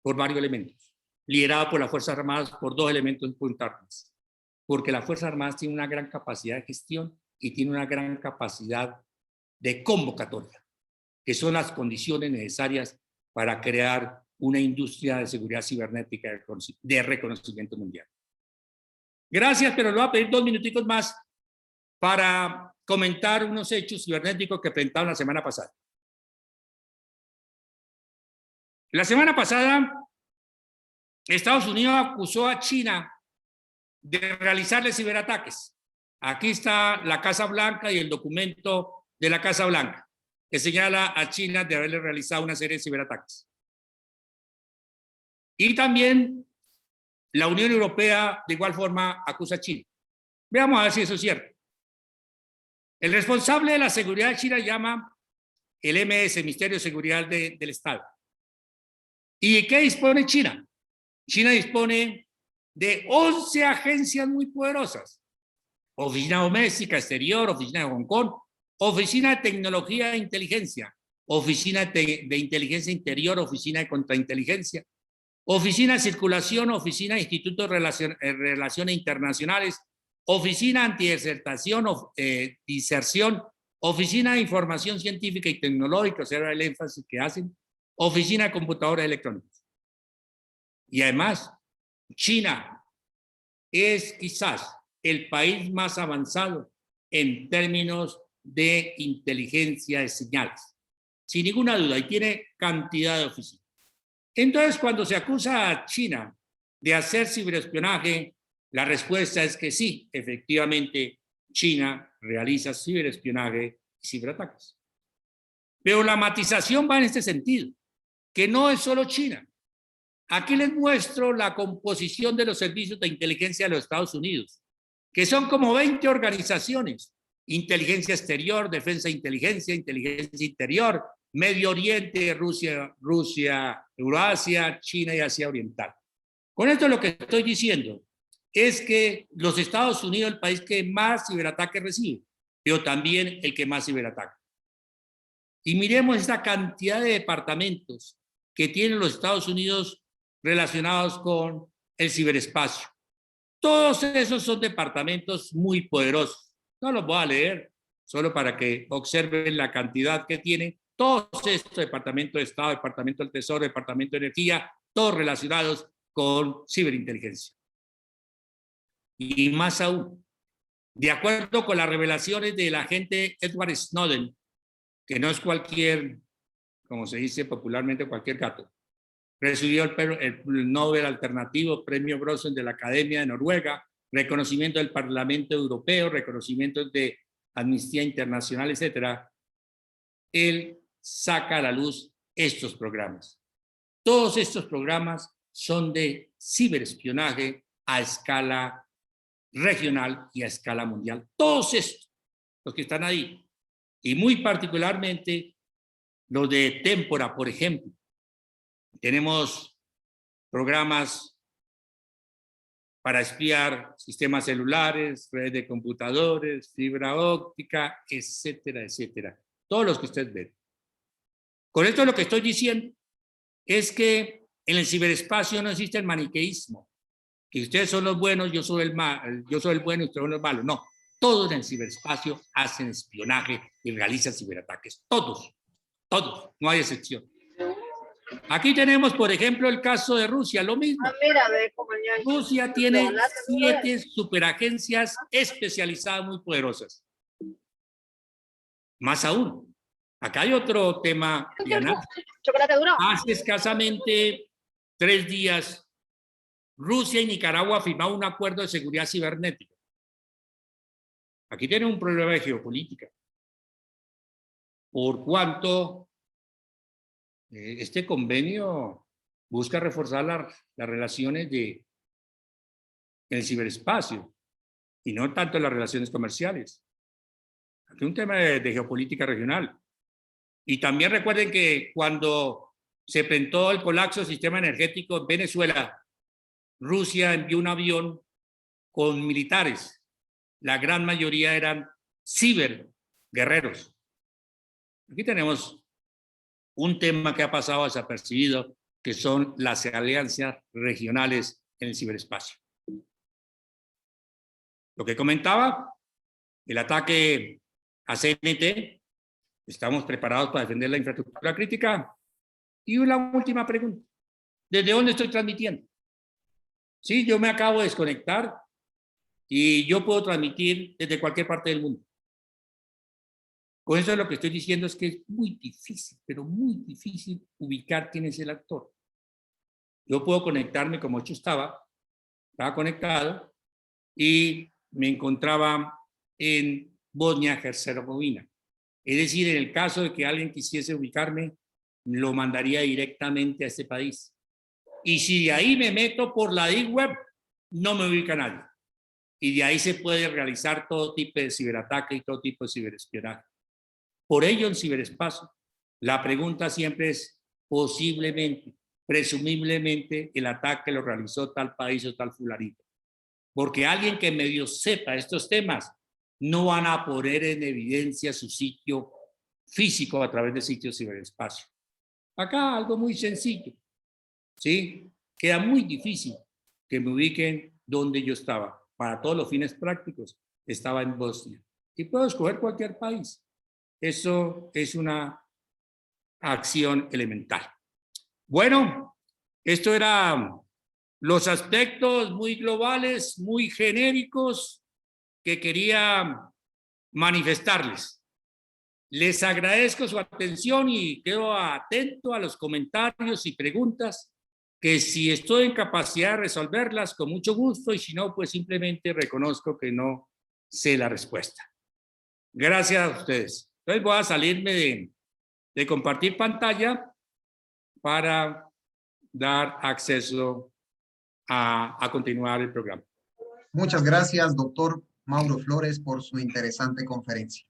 por varios elementos. Liderado por las Fuerzas Armadas por dos elementos importantes. Porque las Fuerzas Armadas tienen una gran capacidad de gestión y tienen una gran capacidad de convocatoria, que son las condiciones necesarias para crear una industria de seguridad cibernética de reconocimiento mundial. Gracias, pero le voy a pedir 2 minuticos más para comentar unos hechos cibernéticos que presentaron la semana pasada. La semana pasada, Estados Unidos acusó a China de realizarle ciberataques. Aquí está la Casa Blanca y el documento de la Casa Blanca que señala a China de haberle realizado una serie de ciberataques. Y también la Unión Europea de igual forma acusa a China. Veamos a ver si eso es cierto. El responsable de la seguridad de China llama el MS, Ministerio de Seguridad del Estado. ¿Y de qué dispone China? China dispone de 11 agencias muy poderosas. Oficina Doméstica Exterior, Oficina de Hong Kong, Oficina de Tecnología e Inteligencia, Oficina de Inteligencia Interior, Oficina de Contrainteligencia, Oficina de Circulación, Oficina de Institutos de Relaciones Internacionales, Oficina Antidesertación, Diserción, Oficina de Información Científica y Tecnológica, o sea, el énfasis que hacen, Oficina de Computadoras Electrónicas. Y además, China es quizás el país más avanzado en términos de inteligencia de señales, sin ninguna duda, y tiene cantidad de oficinas. Entonces, cuando se acusa a China de hacer ciberespionaje, la respuesta es que sí, efectivamente, China realiza ciberespionaje y ciberataques. Pero la matización va en este sentido, que no es solo China. Aquí les muestro la composición de los servicios de inteligencia de los Estados Unidos, que son como 20 organizaciones: inteligencia exterior, defensa de inteligencia, inteligencia interior, Medio Oriente, Rusia, Eurasia, China y Asia Oriental. Con esto lo que estoy diciendo es que los Estados Unidos es el país que más ciberataques recibe, pero también el que más ciberataca. Y miremos esta cantidad de departamentos que tienen los Estados Unidos relacionados con el ciberespacio. Todos esos son departamentos muy poderosos. No los voy a leer, solo para que observen la cantidad que tienen todos estos departamentos de Estado, Departamento del Tesoro, Departamento de Energía, todos relacionados con ciberinteligencia. Y más aún, de acuerdo con las revelaciones del agente Edward Snowden, que no es cualquier, como se dice popularmente, cualquier gato, recibió el Nobel alternativo, premio Brosen de la Academia de Noruega, reconocimiento del Parlamento Europeo, reconocimientos de Amnistía Internacional, etcétera. Él saca a la luz estos programas. Todos estos programas son de ciberespionaje a escala regional y a escala mundial. Todos estos, los que están ahí. Y muy particularmente los de Témpora, por ejemplo. Tenemos programas para espiar sistemas celulares, redes de computadores, fibra óptica, etcétera, etcétera. Todos los que ustedes ven. Con esto lo que estoy diciendo es que en el ciberespacio no existe el maniqueísmo, que ustedes son los buenos, yo soy el bueno y ustedes son los malos. No, todos en el ciberespacio hacen espionaje y realizan ciberataques. Todos, no hay excepción. Aquí tenemos, por ejemplo, el caso de Rusia, lo mismo. Rusia tiene 7 superagencias especializadas muy poderosas. Más aún, acá hay otro tema, Diana. Hace escasamente 3 días, Rusia y Nicaragua firmaron un acuerdo de seguridad cibernética. Aquí tienen un problema de geopolítica. Por cuanto este convenio busca reforzar las relaciones en el ciberespacio y no tanto las relaciones comerciales. Aquí hay un tema de geopolítica regional. Y también recuerden que cuando se presentó el colapso del sistema energético en Venezuela, Rusia envió un avión con militares. La gran mayoría eran ciberguerreros. Aquí tenemos un tema que ha pasado desapercibido, que son las alianzas regionales en el ciberespacio. Lo que comentaba, el ataque a CNT, estamos preparados para defender la infraestructura crítica. Y una última pregunta, ¿desde dónde estoy transmitiendo? Sí, yo me acabo de desconectar y yo puedo transmitir desde cualquier parte del mundo. Con eso lo que estoy diciendo es que es muy difícil, pero muy difícil ubicar quién es el actor. Yo puedo conectarme como yo estaba conectado y me encontraba en Bosnia-Herzegovina. Es decir, en el caso de que alguien quisiese ubicarme, lo mandaría directamente a ese país. Y si de ahí me meto por la deep web, no me ubica nadie. Y de ahí se puede realizar todo tipo de ciberataque y todo tipo de ciberespionaje. Por ello, el ciberespacio La pregunta siempre es posiblemente, presumiblemente, el ataque lo realizó tal país o tal fulanito. Porque alguien que medio sepa estos temas no van a poner en evidencia su sitio físico a través de sitios ciberespacio. Acá algo muy sencillo, ¿sí? Queda muy difícil que me ubiquen donde yo estaba. Para todos los fines prácticos, estaba en Bosnia. Y puedo escoger cualquier país. Eso es una acción elemental. Bueno, esto era los aspectos muy globales, muy genéricos que quería manifestarles. Les agradezco su atención y quedo atento a los comentarios y preguntas que si estoy en capacidad de resolverlas, con mucho gusto, y si no, pues simplemente reconozco que no sé la respuesta. Gracias a ustedes. Entonces voy a salirme de compartir pantalla para dar acceso a continuar el programa. Muchas gracias, doctor Mauro Flores, por su interesante conferencia.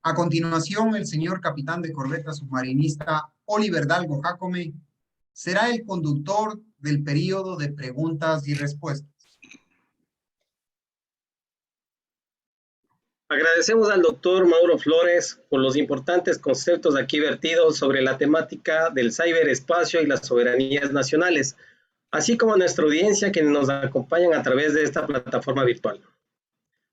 A continuación, el señor capitán de corbeta submarinista Oliver Dalgo Jacome será el conductor del período de preguntas y respuestas. Agradecemos al doctor Mauro Flores por los importantes conceptos aquí vertidos sobre la temática del ciberespacio y las soberanías nacionales, así como a nuestra audiencia que nos acompañan a través de esta plataforma virtual.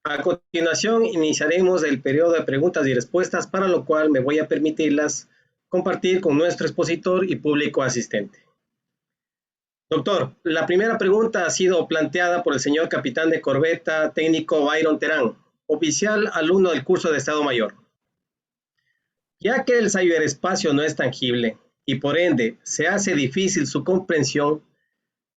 A continuación, iniciaremos el periodo de preguntas y respuestas, para lo cual me voy a permitirlas compartir con nuestro expositor y público asistente. Doctor, la primera pregunta ha sido planteada por el señor capitán de corbeta técnico Byron Terán, oficial alumno del curso de Estado Mayor. Ya que el ciberespacio no es tangible y por ende se hace difícil su comprensión,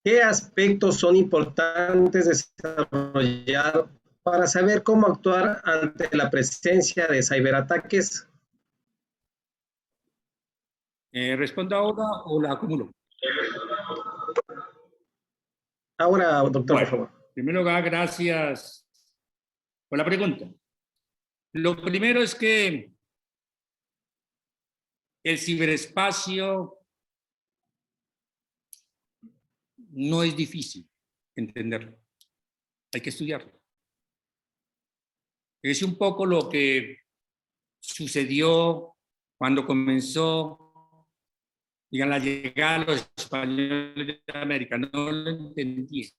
¿qué aspectos son importantes desarrollar para saber cómo actuar ante la presencia de ciberataques? ¿Respondo ahora o la acumulo? Ahora, doctor, bueno, por favor. En primer lugar, gracias por la pregunta. Lo primero es que el ciberespacio no es difícil entenderlo. Hay que estudiarlo. Es un poco lo que sucedió cuando comenzó, digan, la llegada de los españoles de América. No lo entendí.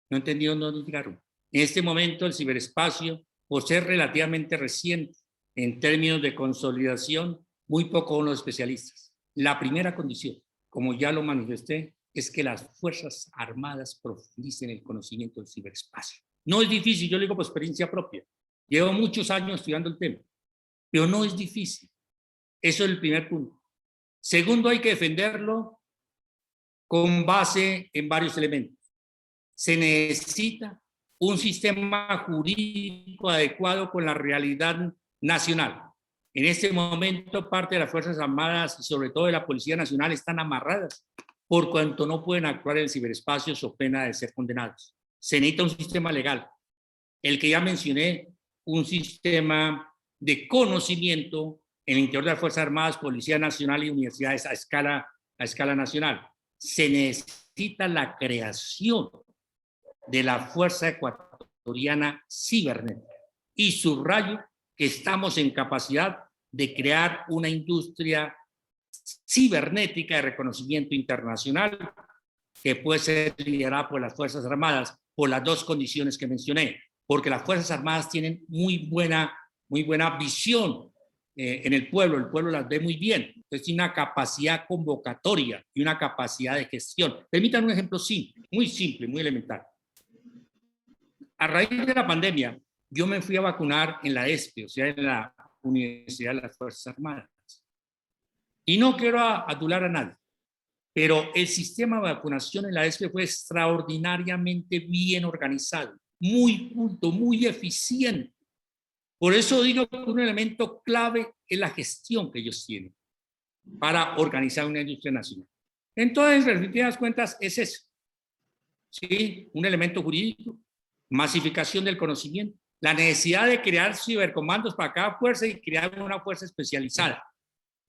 No entendió, no llegaron. En este momento el ciberespacio, por ser relativamente reciente en términos de consolidación, muy pocos los especialistas. La primera condición, como ya lo manifesté, es que las Fuerzas Armadas profundicen el conocimiento del ciberespacio. No es difícil, yo lo digo por experiencia propia. Llevo muchos años estudiando el tema, pero no es difícil. Eso es el primer punto. Segundo, hay que defenderlo con base en varios elementos. Se necesita un sistema jurídico adecuado con la realidad nacional. En este momento, parte de las Fuerzas Armadas y sobre todo de la Policía Nacional están amarradas por cuanto no pueden actuar en el ciberespacio so pena de ser condenados. Se necesita un sistema legal. El que ya mencioné, un sistema de conocimiento en el interior de las Fuerzas Armadas, Policía Nacional y universidades a escala nacional. Se necesita la creación de la Fuerza Ecuatoriana Cibernética. Y subrayo que estamos en capacidad de crear una industria cibernética de reconocimiento internacional que puede ser liderada por las Fuerzas Armadas por las dos condiciones que mencioné, porque las Fuerzas Armadas tienen muy buena visión en el pueblo las ve muy bien, entonces tiene una capacidad convocatoria y una capacidad de gestión. Permítanme un ejemplo simple, muy elemental. A raíz de la pandemia, yo me fui a vacunar en la ESPE, o sea, en la Universidad de las Fuerzas Armadas. Y no quiero adular a nadie, pero el sistema de vacunación en la ESPE fue extraordinariamente bien organizado, muy culto, muy eficiente. Por eso digo que un elemento clave es la gestión que ellos tienen para organizar una industria nacional. Entonces, en resumidas cuentas, es eso. ¿Sí? Un elemento jurídico, masificación del conocimiento, la necesidad de crear cibercomandos para cada fuerza y crear una fuerza especializada.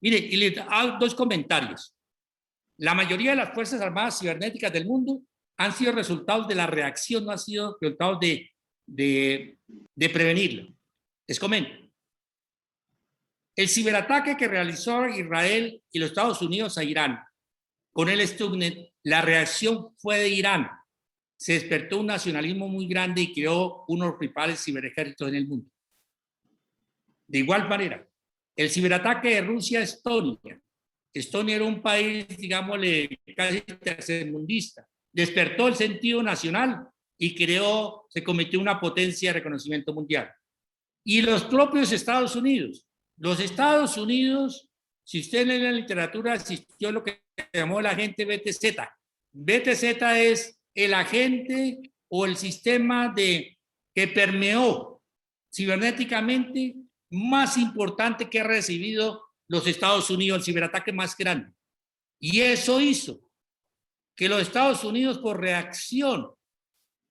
Mire, y le hago dos comentarios. La mayoría de las Fuerzas Armadas cibernéticas del mundo han sido resultados de la reacción, no han sido resultados de prevenirlo. Les comento. El ciberataque que realizó Israel y los Estados Unidos a Irán con el Stuxnet, la reacción fue de Irán. Se despertó un nacionalismo muy grande y creó unos principales ciberejércitos en el mundo. De igual manera, el ciberataque de Rusia a Estonia. Estonia era un país, digámosle, casi tercermundista. Despertó el sentido nacional y se convirtió en una potencia de reconocimiento mundial. Y los propios Estados Unidos. Los Estados Unidos, si usted lee la literatura, existió lo que llamó el agente BTZ. BTZ es el agente o el sistema que permeó cibernéticamente más importante que ha recibido los Estados Unidos, el ciberataque más grande. Y eso hizo que los Estados Unidos, por reacción,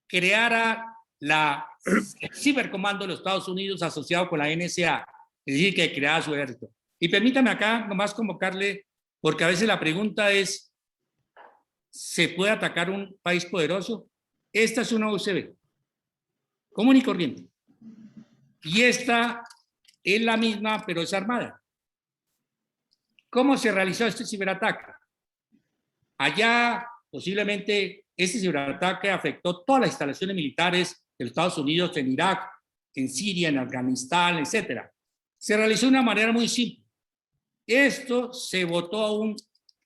creara el cibercomando de los Estados Unidos asociado con la NSA, es decir, que creara su ejército. Y permítame acá nomás convocarle, porque a veces la pregunta es, ¿se puede atacar un país poderoso? Esta es una USB, común y corriente. Y esta es la misma, pero es armada. ¿Cómo se realizó este ciberataque? Allá, posiblemente, este ciberataque afectó todas las instalaciones militares de los Estados Unidos en Irak, en Siria, en Afganistán, etc. Se realizó de una manera muy simple. Esto se botó a un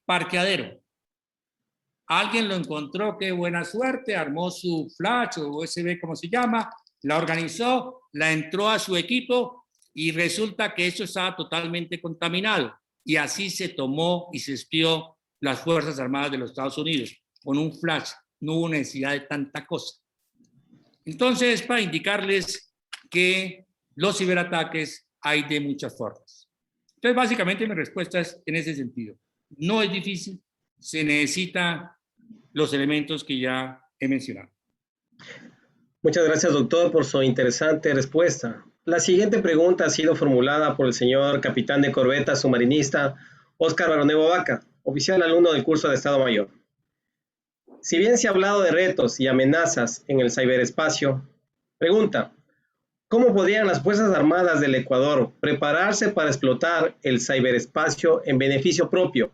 parqueadero. Alguien lo encontró, qué buena suerte, armó su flash o USB, como se llama, la organizó, la entró a su equipo y resulta que eso estaba totalmente contaminado. Y así se tomó y se espió las Fuerzas Armadas de los Estados Unidos con un flash. No hubo necesidad de tanta cosa. Entonces, para indicarles que los ciberataques hay de muchas formas. Entonces, básicamente mi respuesta es en ese sentido. No es difícil, se necesitan los elementos que ya he mencionado. Muchas gracias, doctor, por su interesante respuesta. La siguiente pregunta ha sido formulada por el señor capitán de corbeta submarinista Óscar Baronevo Vaca, oficial alumno del curso de Estado Mayor. Si bien se ha hablado de retos y amenazas en el ciberespacio, pregunta, ¿cómo podrían las Fuerzas Armadas del Ecuador prepararse para explotar el ciberespacio en beneficio propio,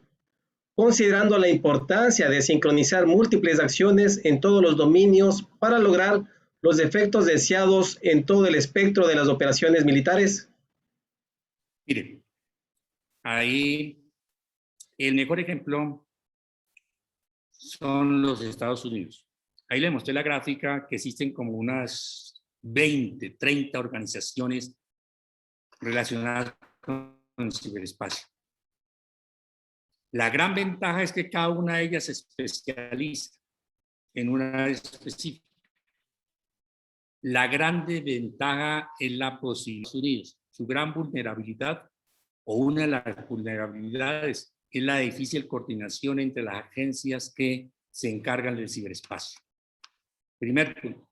considerando la importancia de sincronizar múltiples acciones en todos los dominios para lograr los efectos deseados en todo el espectro de las operaciones militares? Miren, ahí el mejor ejemplo son los Estados Unidos. Ahí le mostré la gráfica que existen como unas 20, 30 organizaciones relacionadas con el ciberespacio. La gran ventaja es que cada una de ellas se especializa en una área específica. La gran desventaja es la posibilidad de Estados Unidos. Su gran vulnerabilidad, o una de las vulnerabilidades, es la difícil coordinación entre las agencias que se encargan del ciberespacio. Primer punto.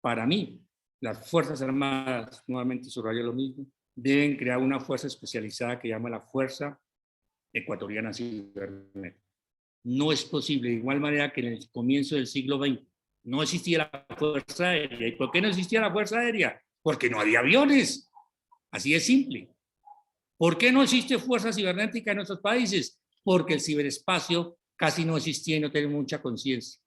Para mí, las Fuerzas Armadas, nuevamente subrayo lo mismo, deben crear una fuerza especializada que llama la Fuerza Ecuatoriana Cibernética. No es posible, de igual manera que en el comienzo del siglo XX no existía la Fuerza Aérea. ¿Y por qué no existía la Fuerza Aérea? Porque no había aviones. Así es simple. ¿Por qué no existe fuerza cibernética en nuestros países? Porque el ciberespacio casi no existía y no tenemos mucha conciencia.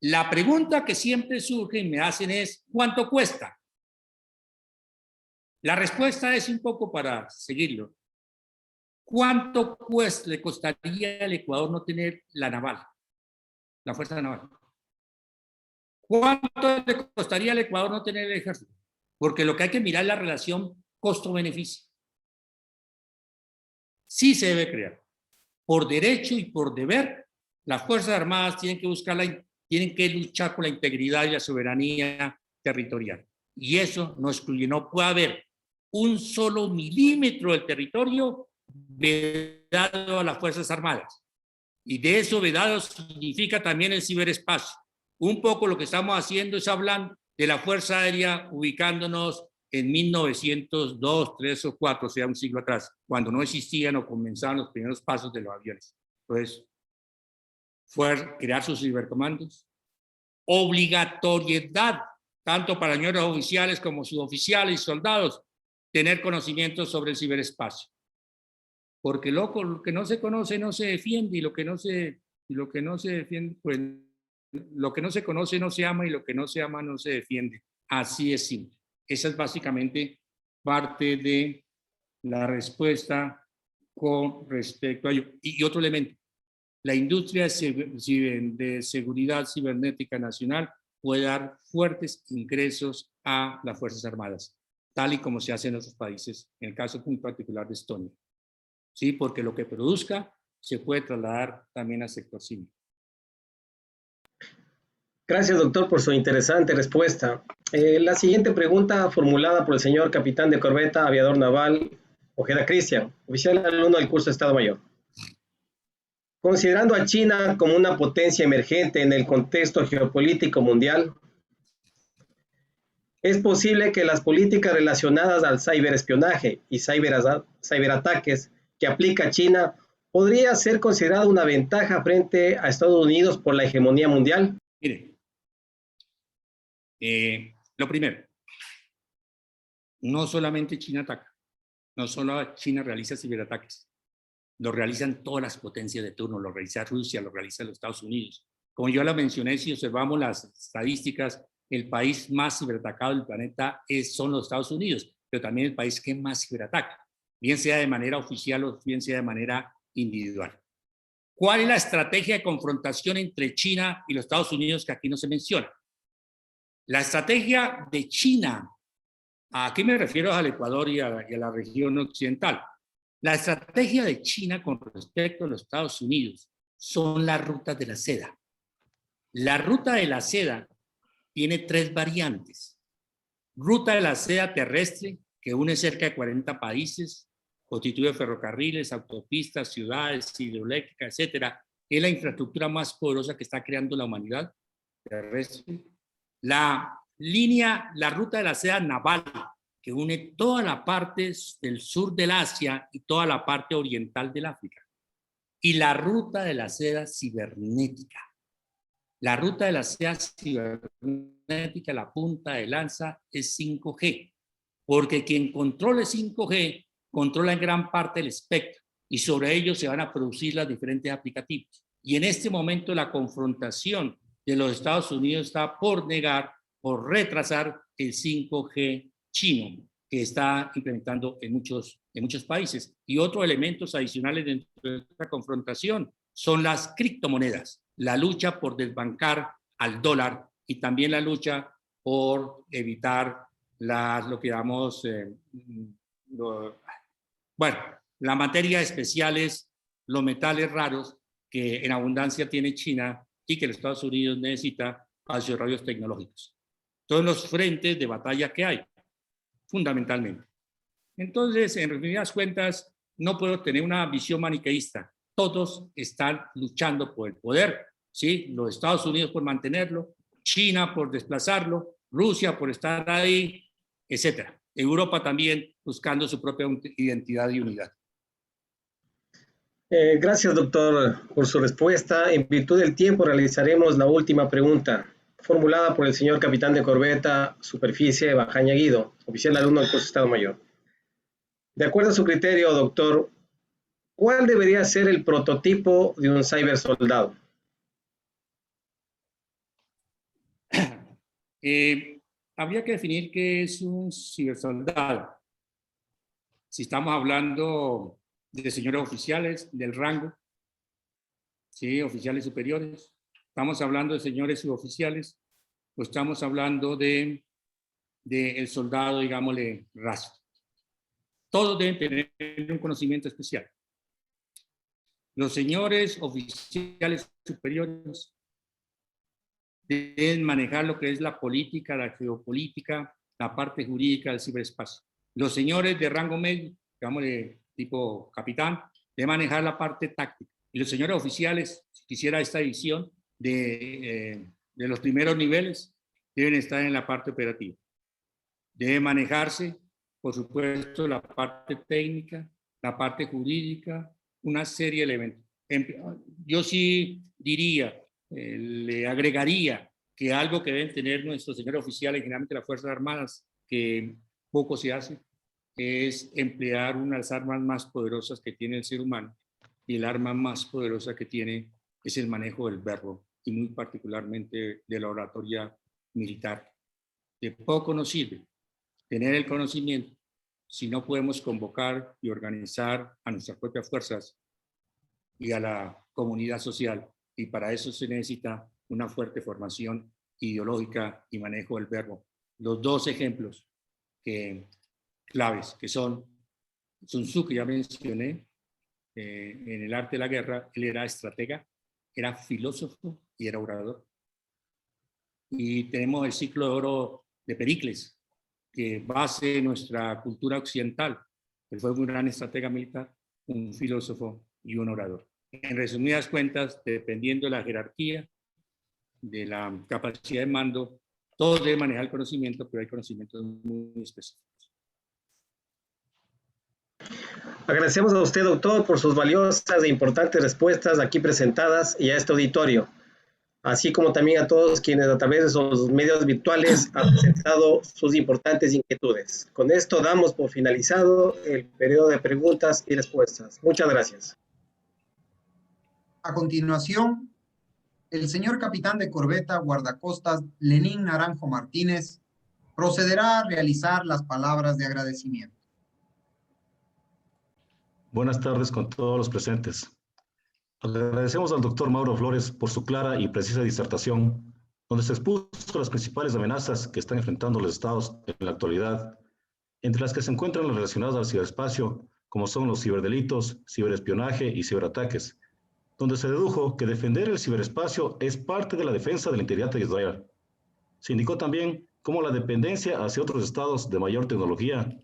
La pregunta que siempre surge y me hacen es, ¿cuánto cuesta? La respuesta es un poco para seguirlo. ¿Cuánto le costaría al Ecuador no tener la naval, la fuerza naval? ¿Cuánto le costaría al Ecuador no tener el ejército? Porque lo que hay que mirar es la relación costo-beneficio. Sí se debe crear. Por derecho y por deber, las Fuerzas Armadas tienen que luchar por la integridad y la soberanía territorial. Y eso no excluye, no puede haber un solo milímetro del territorio vedado a las Fuerzas Armadas. Y de eso vedado significa también el ciberespacio. Un poco lo que estamos haciendo es hablando de la Fuerza Aérea ubicándonos en 1902, 3 o 4, o sea, un siglo atrás, cuando no existían o comenzaban los primeros pasos de los aviones. Entonces, fue crear sus cibercomandos. Obligatoriedad, tanto para señores oficiales como suboficiales y soldados, tener conocimientos sobre el ciberespacio. Porque lo que no se conoce no se defiende, y lo que no se defiende, pues lo que no se conoce no se ama, y lo que no se ama no se defiende. Así es simple. Esa es básicamente parte de la respuesta con respecto a ello. Y otro elemento, la industria de seguridad cibernética nacional puede dar fuertes ingresos a las Fuerzas Armadas, tal y como se hace en otros países, en el caso muy particular de Estonia. Sí, porque lo que produzca se puede trasladar también al sector civil. Gracias, doctor, por su interesante respuesta. La siguiente pregunta formulada por el señor capitán de corbeta, aviador naval, Ojeda Cristian, oficial alumno del curso de Estado Mayor. Considerando a China como una potencia emergente en el contexto geopolítico mundial, ¿es posible que las políticas relacionadas al ciberespionaje y ciberataques que aplica China podría ser considerada una ventaja frente a Estados Unidos por la hegemonía mundial? Mire, lo primero, no solamente China ataca, no solo China realiza ciberataques, lo realizan todas las potencias de turno, lo realiza Rusia, lo realiza los Estados Unidos. Como yo la mencioné, si observamos las estadísticas, el país más ciberatacado del planeta son los Estados Unidos, pero también el país que más ciberataca, bien sea de manera oficial o bien sea de manera individual. ¿Cuál es la estrategia de confrontación entre China y los Estados Unidos que aquí no se menciona? La estrategia de China, aquí me refiero al Ecuador y a la región occidental. La estrategia de China con respecto a los Estados Unidos son las rutas de la seda. La ruta de la seda tiene 3 variantes. Ruta de la seda terrestre, que une cerca de 40 países, constituye ferrocarriles, autopistas, ciudades, hidroeléctricas, etcétera. Es la infraestructura más poderosa que está creando la humanidad terrestre. La ruta de la seda naval, que une toda la parte del sur del Asia y toda la parte oriental del África. Y la ruta de la seda cibernética. La ruta de la seda cibernética, la punta de lanza, es 5G, porque quien controle 5G controla en gran parte el espectro, y sobre ello se van a producir los diferentes aplicativos. Y en este momento la confrontación de los Estados Unidos está por negar, por retrasar el 5G chino, que está implementando en muchos países. Y otros elementos adicionales dentro de esta confrontación son las criptomonedas, la lucha por desbancar al dólar y también la lucha por evitar lo que llamamos, la materia especiales, los metales raros que en abundancia tiene China y que los Estados Unidos necesita para sus desarrollos tecnológicos. Todos los frentes de batalla que hay, fundamentalmente. Entonces, en resumidas cuentas, no puedo tener una visión maniqueísta. Todos están luchando por el poder, ¿sí? Los Estados Unidos por mantenerlo, China por desplazarlo, Rusia por estar ahí, etcétera. Europa también buscando su propia identidad y unidad. Gracias, doctor, por su respuesta. En virtud del tiempo, realizaremos la última pregunta, formulada por el señor capitán de corbeta Superficie Bajaña Guido, oficial alumno del curso de Estado Mayor. De acuerdo a su criterio, doctor, ¿cuál debería ser el prototipo de un cibersoldado? Habría que definir qué es un cibersoldado. Si estamos hablando de señores oficiales del rango, ¿sí? Oficiales superiores, estamos hablando de señores suboficiales, o estamos hablando de el soldado, digámosle, raso. Todos deben tener un conocimiento especial. Los señores oficiales superiores deben manejar lo que es la política, la geopolítica, la parte jurídica del ciberespacio. Los señores de rango medio, digámosle tipo capitán, deben manejar la parte táctica. Y los señores oficiales, si quisiera esta división de los primeros niveles, deben estar en la parte operativa. Debe manejarse, por supuesto, la parte técnica, la parte jurídica, una serie de elementos. Yo sí diría, le agregaría que algo que deben tener nuestros señores oficiales, generalmente las Fuerzas Armadas, que poco se hace, es emplear unas armas más poderosas que tiene el ser humano, y el arma más poderosa que tiene es el manejo del verbo, y muy particularmente de la oratoria militar. De poco nos sirve tener el conocimiento si no podemos convocar y organizar a nuestras propias fuerzas y a la comunidad social, y para eso se necesita una fuerte formación ideológica y manejo del verbo. Los dos ejemplos claves que son Sun Tzu, que ya mencioné, en el arte de la guerra, él era estratega, era filósofo y era orador. Y tenemos el ciclo de oro de Pericles, que base nuestra cultura occidental. Él fue un gran estratega militar, un filósofo y un orador. En resumidas cuentas, dependiendo de la jerarquía, de la capacidad de mando, todos deben manejar el conocimiento, pero hay conocimientos muy específicos. Agradecemos a usted, doctor, por sus valiosas e importantes respuestas aquí presentadas y a este auditorio, así como también a todos quienes a través de sus medios virtuales han presentado sus importantes inquietudes. Con esto damos por finalizado el periodo de preguntas y respuestas. Muchas gracias. A continuación, el señor capitán de corbeta guardacostas Lenín Naranjo Martínez procederá a realizar las palabras de agradecimiento. Buenas tardes con todos los presentes. Agradecemos al doctor Mauro Flores por su clara y precisa disertación, donde se expuso las principales amenazas que están enfrentando los estados en la actualidad, entre las que se encuentran las relacionadas al ciberespacio, como son los ciberdelitos, ciberespionaje y ciberataques, donde se dedujo que defender el ciberespacio es parte de la defensa de la integridad territorial. Se indicó también cómo la dependencia hacia otros estados de mayor tecnología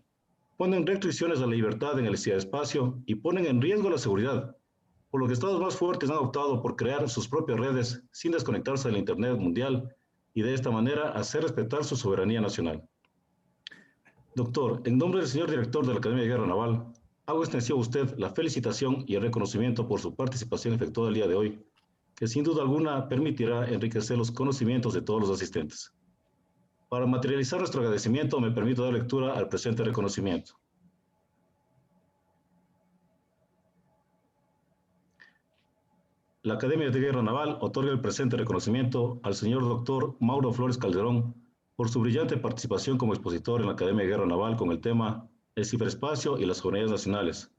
ponen restricciones a la libertad en el ciberespacio y ponen en riesgo la seguridad, por lo que estados más fuertes han optado por crear sus propias redes sin desconectarse de la Internet mundial y de esta manera hacer respetar su soberanía nacional. Doctor, en nombre del señor director de la Academia de Guerra Naval, hago extensivo a usted la felicitación y el reconocimiento por su participación efectuada el día de hoy, que sin duda alguna permitirá enriquecer los conocimientos de todos los asistentes. Para materializar nuestro agradecimiento, me permito dar lectura al presente reconocimiento. La Academia de Guerra Naval otorga el presente reconocimiento al señor doctor Mauro Flores Calderón por su brillante participación como expositor en la Academia de Guerra Naval con el tema El ciberespacio y las soberanías nacionales,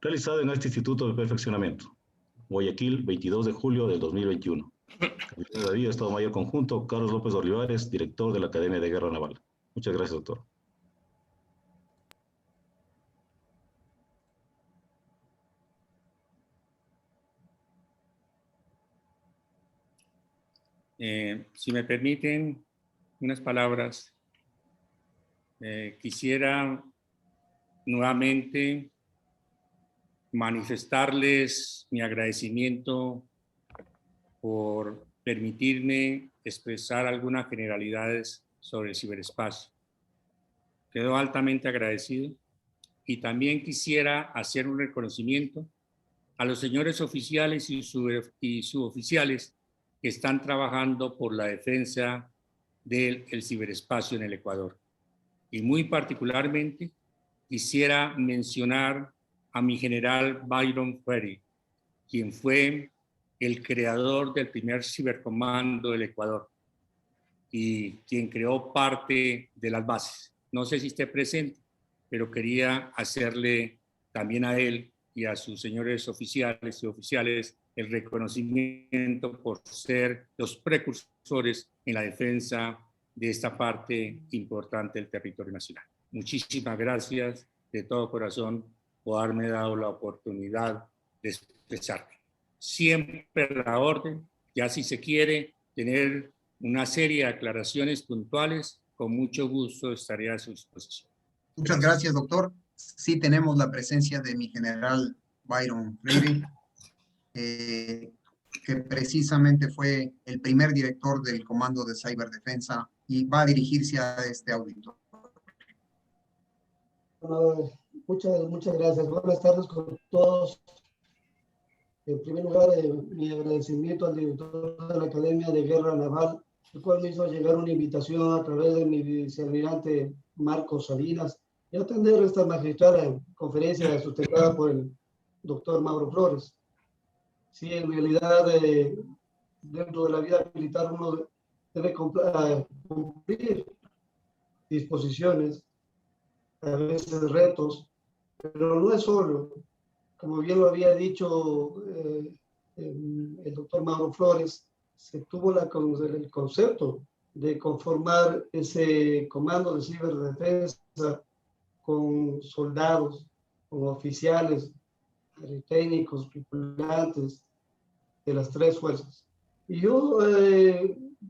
realizado en este Instituto de Perfeccionamiento, Guayaquil, 22 de julio del 2021. Capitán de Navío, Estado Mayor Conjunto, Carlos López Olivares, director de la Academia de Guerra Naval. Muchas gracias, doctor. Si me permiten unas palabras, quisiera nuevamente manifestarles mi agradecimiento por permitirme expresar algunas generalidades sobre el ciberespacio. Quedo altamente agradecido y también quisiera hacer un reconocimiento a los señores oficiales y suboficiales que están trabajando por la defensa del ciberespacio en el Ecuador. Y muy particularmente quisiera mencionar a mi general Byron Ferry, quien fue el creador del primer cibercomando del Ecuador y quien creó parte de las bases. No sé si esté presente, pero quería hacerle también a él y a sus señores oficiales y oficiales el reconocimiento por ser los precursores en la defensa de esta parte importante del territorio nacional. Muchísimas gracias de todo corazón por haberme dado la oportunidad de expresarme. Siempre a la orden, ya si se quiere tener una serie de aclaraciones puntuales, con mucho gusto estaré a su disposición. Muchas gracias, doctor. Sí tenemos la presencia de mi general Byron Freire, que precisamente fue el primer director del Comando de Ciberdefensa y va a dirigirse a este auditor. Muchas gracias. Buenas tardes con todos. En primer lugar, mi agradecimiento al director de la Academia de Guerra Naval, el cual me hizo llegar una invitación a través de mi vicealmirante Marcos Salinas y atender esta magistral conferencia sustentada por el doctor Mauro Flores. Sí, en realidad, dentro de la vida militar uno debe cumplir disposiciones, a veces retos, pero no es solo. Como bien lo había dicho el doctor Mauro Flores, se tuvo el concepto de conformar ese comando de ciberdefensa con soldados, con oficiales, técnicos, tripulantes de las tres fuerzas. Y yo,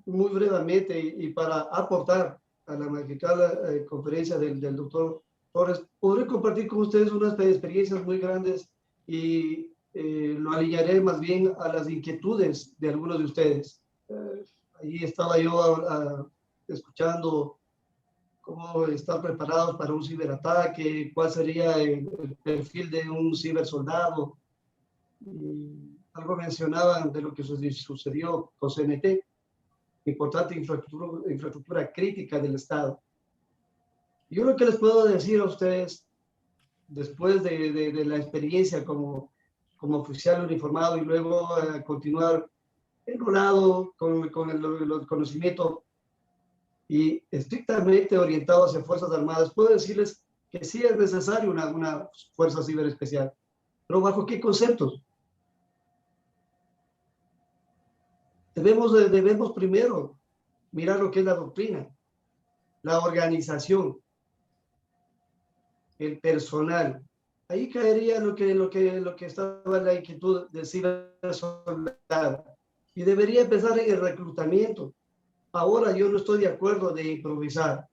muy brevemente, y para aportar a la magistral conferencia del doctor Flores, podré compartir con ustedes unas experiencias muy grandes y lo alinearé más bien a las inquietudes de algunos de ustedes. Allí estaba yo escuchando cómo están preparados para un ciberataque, cuál sería el perfil de un cibersoldado. Y algo mencionaban de lo que sucedió con CNT, importante infraestructura crítica del Estado. Yo lo que les puedo decir a ustedes, después de la experiencia como oficial uniformado y luego continuar enrolado con el conocimiento y estrictamente orientado hacia Fuerzas Armadas, puedo decirles que sí es necesario una fuerza ciberespecial. ¿Pero bajo qué conceptos? Debemos primero mirar lo que es la doctrina, la organización, el personal. Ahí caería lo que estaba en la inquietud del cibersoldado. Y debería empezar en el reclutamiento. Ahora yo no estoy de acuerdo de improvisar.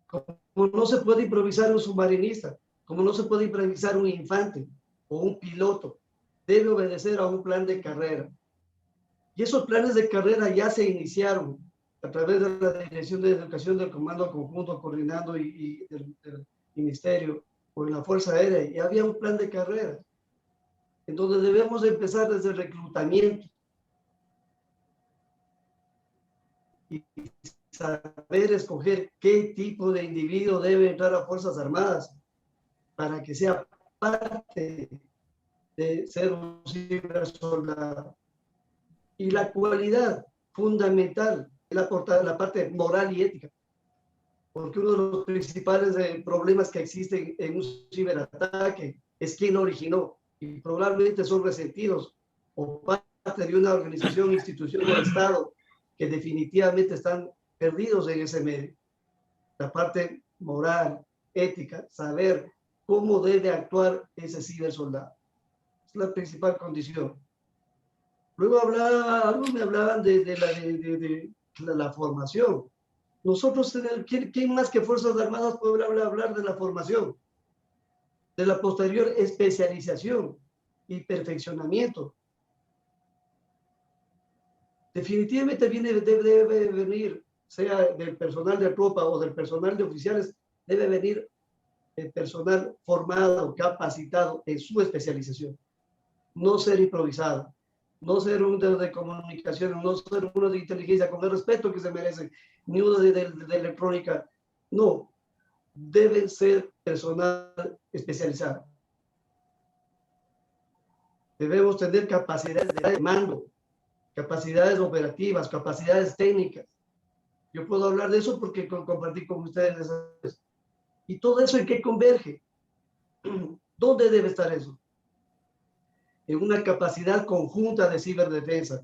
Como no se puede improvisar un submarinista, como no se puede improvisar un infante o un piloto, debe obedecer a un plan de carrera. Y esos planes de carrera ya se iniciaron a través de la Dirección de Educación del Comando Conjunto, coordinando y del Ministerio o en la Fuerza Aérea, y había un plan de carrera. Entonces debemos empezar desde el reclutamiento y saber escoger qué tipo de individuo debe entrar a Fuerzas Armadas para que sea parte de ser un cibersoldado. Y la cualidad fundamental es la parte moral y ética, porque uno de los principales problemas que existen en un ciberataque es quién lo originó, y probablemente son resentidos o parte de una organización, institución o Estado que definitivamente están perdidos en ese medio. La parte moral, ética, saber cómo debe actuar ese cibersoldado. Es la principal condición. Luego me hablaban de la formación. Nosotros, ¿quién más que Fuerzas Armadas puede hablar de la formación? De la posterior especialización y perfeccionamiento. Definitivamente debe venir, sea del personal de tropa o del personal de oficiales, debe venir el personal formado, capacitado en su especialización. No ser improvisado. No ser uno de comunicación, no ser uno de inteligencia, con el respeto que se merece, ni uno de electrónica. No, deben ser personal especializado. Debemos tener capacidades de mando, capacidades operativas, capacidades técnicas. Yo puedo hablar de eso porque compartí con ustedes. ¿Y todo eso en qué converge? ¿Dónde debe estar eso? En una capacidad conjunta de ciberdefensa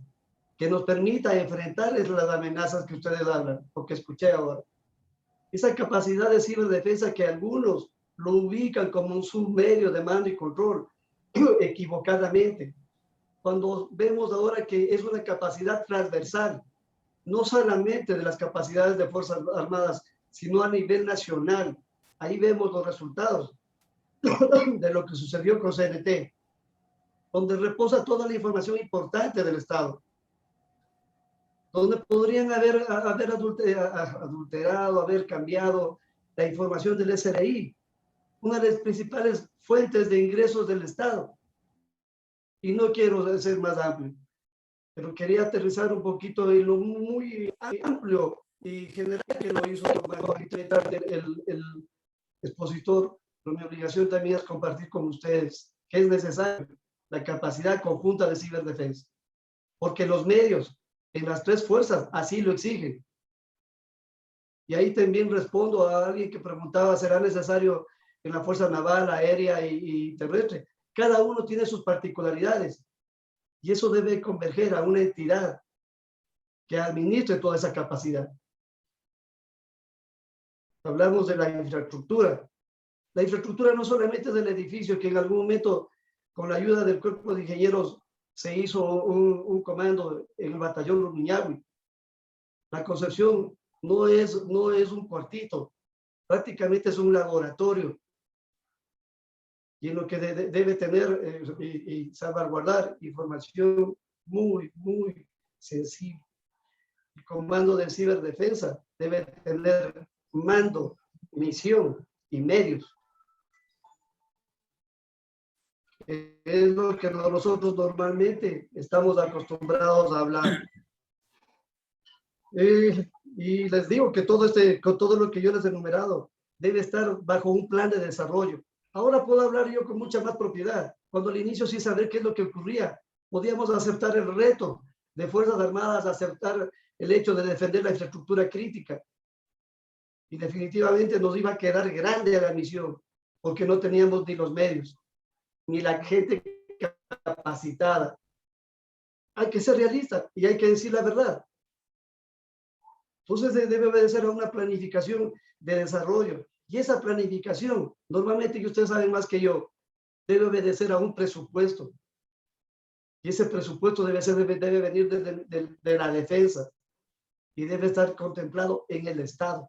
que nos permita enfrentar las amenazas que ustedes hablan, o que escuché ahora. Esa capacidad de ciberdefensa que algunos lo ubican como un submedio de mando y control, equivocadamente. Cuando vemos ahora que es una capacidad transversal, no solamente de las capacidades de Fuerzas Armadas, sino a nivel nacional. Ahí vemos los resultados de lo que sucedió con CNT, donde reposa toda la información importante del Estado. donde podrían haber adulterado, haber cambiado la información del SRI, una de las principales fuentes de ingresos del Estado. Y no quiero ser más amplio, pero quería aterrizar un poquito en lo muy amplio y general que lo hizo el expositor. Pero mi obligación también es compartir con ustedes que es necesaria la capacidad conjunta de ciberdefensa, porque los medios en las tres fuerzas así lo exigen. Y ahí también respondo a alguien que preguntaba, ¿será necesario en la fuerza naval, aérea y terrestre? Cada uno tiene sus particularidades y eso debe converger a una entidad que administre toda esa capacidad. Hablamos de la infraestructura. La infraestructura no solamente es del edificio, que en algún momento, con la ayuda del cuerpo de ingenieros, se hizo un comando en el batallón Rumiñahui. La concepción no es un cuartito, prácticamente es un laboratorio, y en lo que debe tener y salvaguardar información muy, muy sensible. El comando de ciberdefensa debe tener mando, misión y medios. Es lo que nosotros normalmente estamos acostumbrados a hablar. Y les digo que con todo lo que yo les he enumerado, debe estar bajo un plan de desarrollo. Ahora puedo hablar yo con mucha más propiedad. Cuando al inicio, sin saber qué es lo que ocurría, podíamos aceptar el reto de Fuerzas Armadas, aceptar el hecho de defender la infraestructura crítica. Y definitivamente nos iba a quedar grande la misión, porque no teníamos ni los medios, ni la gente capacitada. Hay que ser realista y hay que decir la verdad. Entonces debe obedecer a una planificación de desarrollo. Y esa planificación, normalmente, y ustedes saben más que yo, debe obedecer a un presupuesto. Y ese presupuesto debe venir de la defensa y debe estar contemplado en el Estado.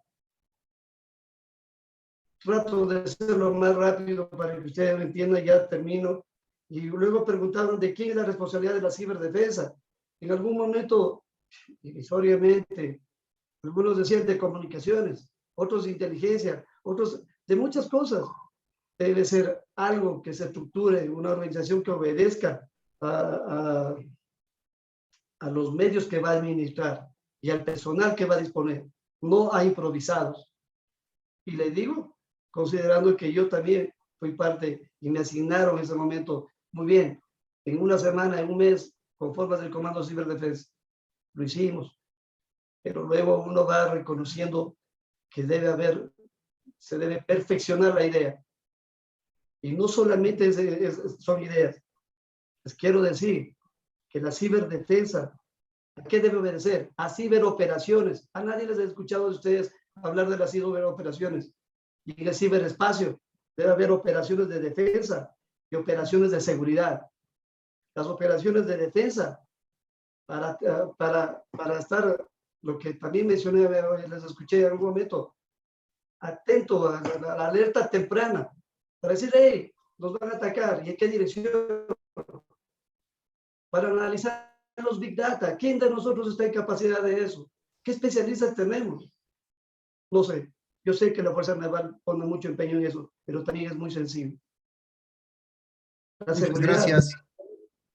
Trato de hacerlo más rápido para que ustedes lo entiendan, ya termino. Y luego preguntaron de quién es la responsabilidad de la ciberdefensa. En algún momento, irrisoriamente, algunos decían de comunicaciones, otros de inteligencia, otros de muchas cosas. Debe ser algo que se estructure, una organización que obedezca a los medios que va a administrar y al personal que va a disponer, no a improvisados. Y le digo, considerando que yo también fui parte y me asignaron en ese momento, muy bien, en una semana, en un mes, con formas del Comando Ciberdefensa. Lo hicimos, pero luego uno va reconociendo que se debe perfeccionar la idea. Y no solamente son ideas. Les quiero decir que la ciberdefensa, ¿a qué debe obedecer? A ciberoperaciones. A nadie les he escuchado de ustedes hablar de las ciberoperaciones. Y en el ciberespacio debe haber operaciones de defensa y operaciones de seguridad. Las operaciones de defensa, para estar, lo que también mencioné, les escuché en algún momento, atento a la alerta temprana, para decir, hey, nos van a atacar, ¿y en qué dirección? Para analizar los Big Data, ¿quién de nosotros está en capacidad de eso? ¿Qué especialistas tenemos? No sé, yo sé que la Fuerza Naval pone mucho empeño en eso, pero también es muy sensible. La seguridad, gracias.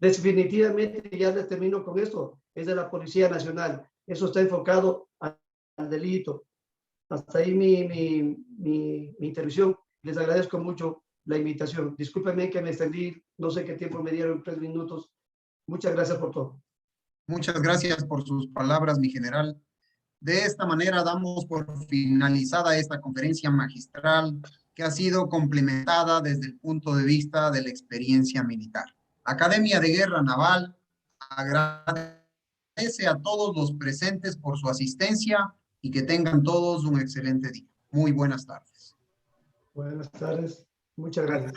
Definitivamente, ya les termino con esto, es de la Policía Nacional. Eso está enfocado al delito. Hasta ahí mi intervención. Les agradezco mucho la invitación. Discúlpenme que me extendí, no sé qué tiempo me dieron, 3 minutos. Muchas gracias por todo. Muchas gracias por sus palabras, mi general. De esta manera damos por finalizada esta conferencia magistral que ha sido complementada desde el punto de vista de la experiencia militar. Academia de Guerra Naval agradece a todos los presentes por su asistencia y que tengan todos un excelente día. Muy buenas tardes. Buenas tardes. Muchas gracias.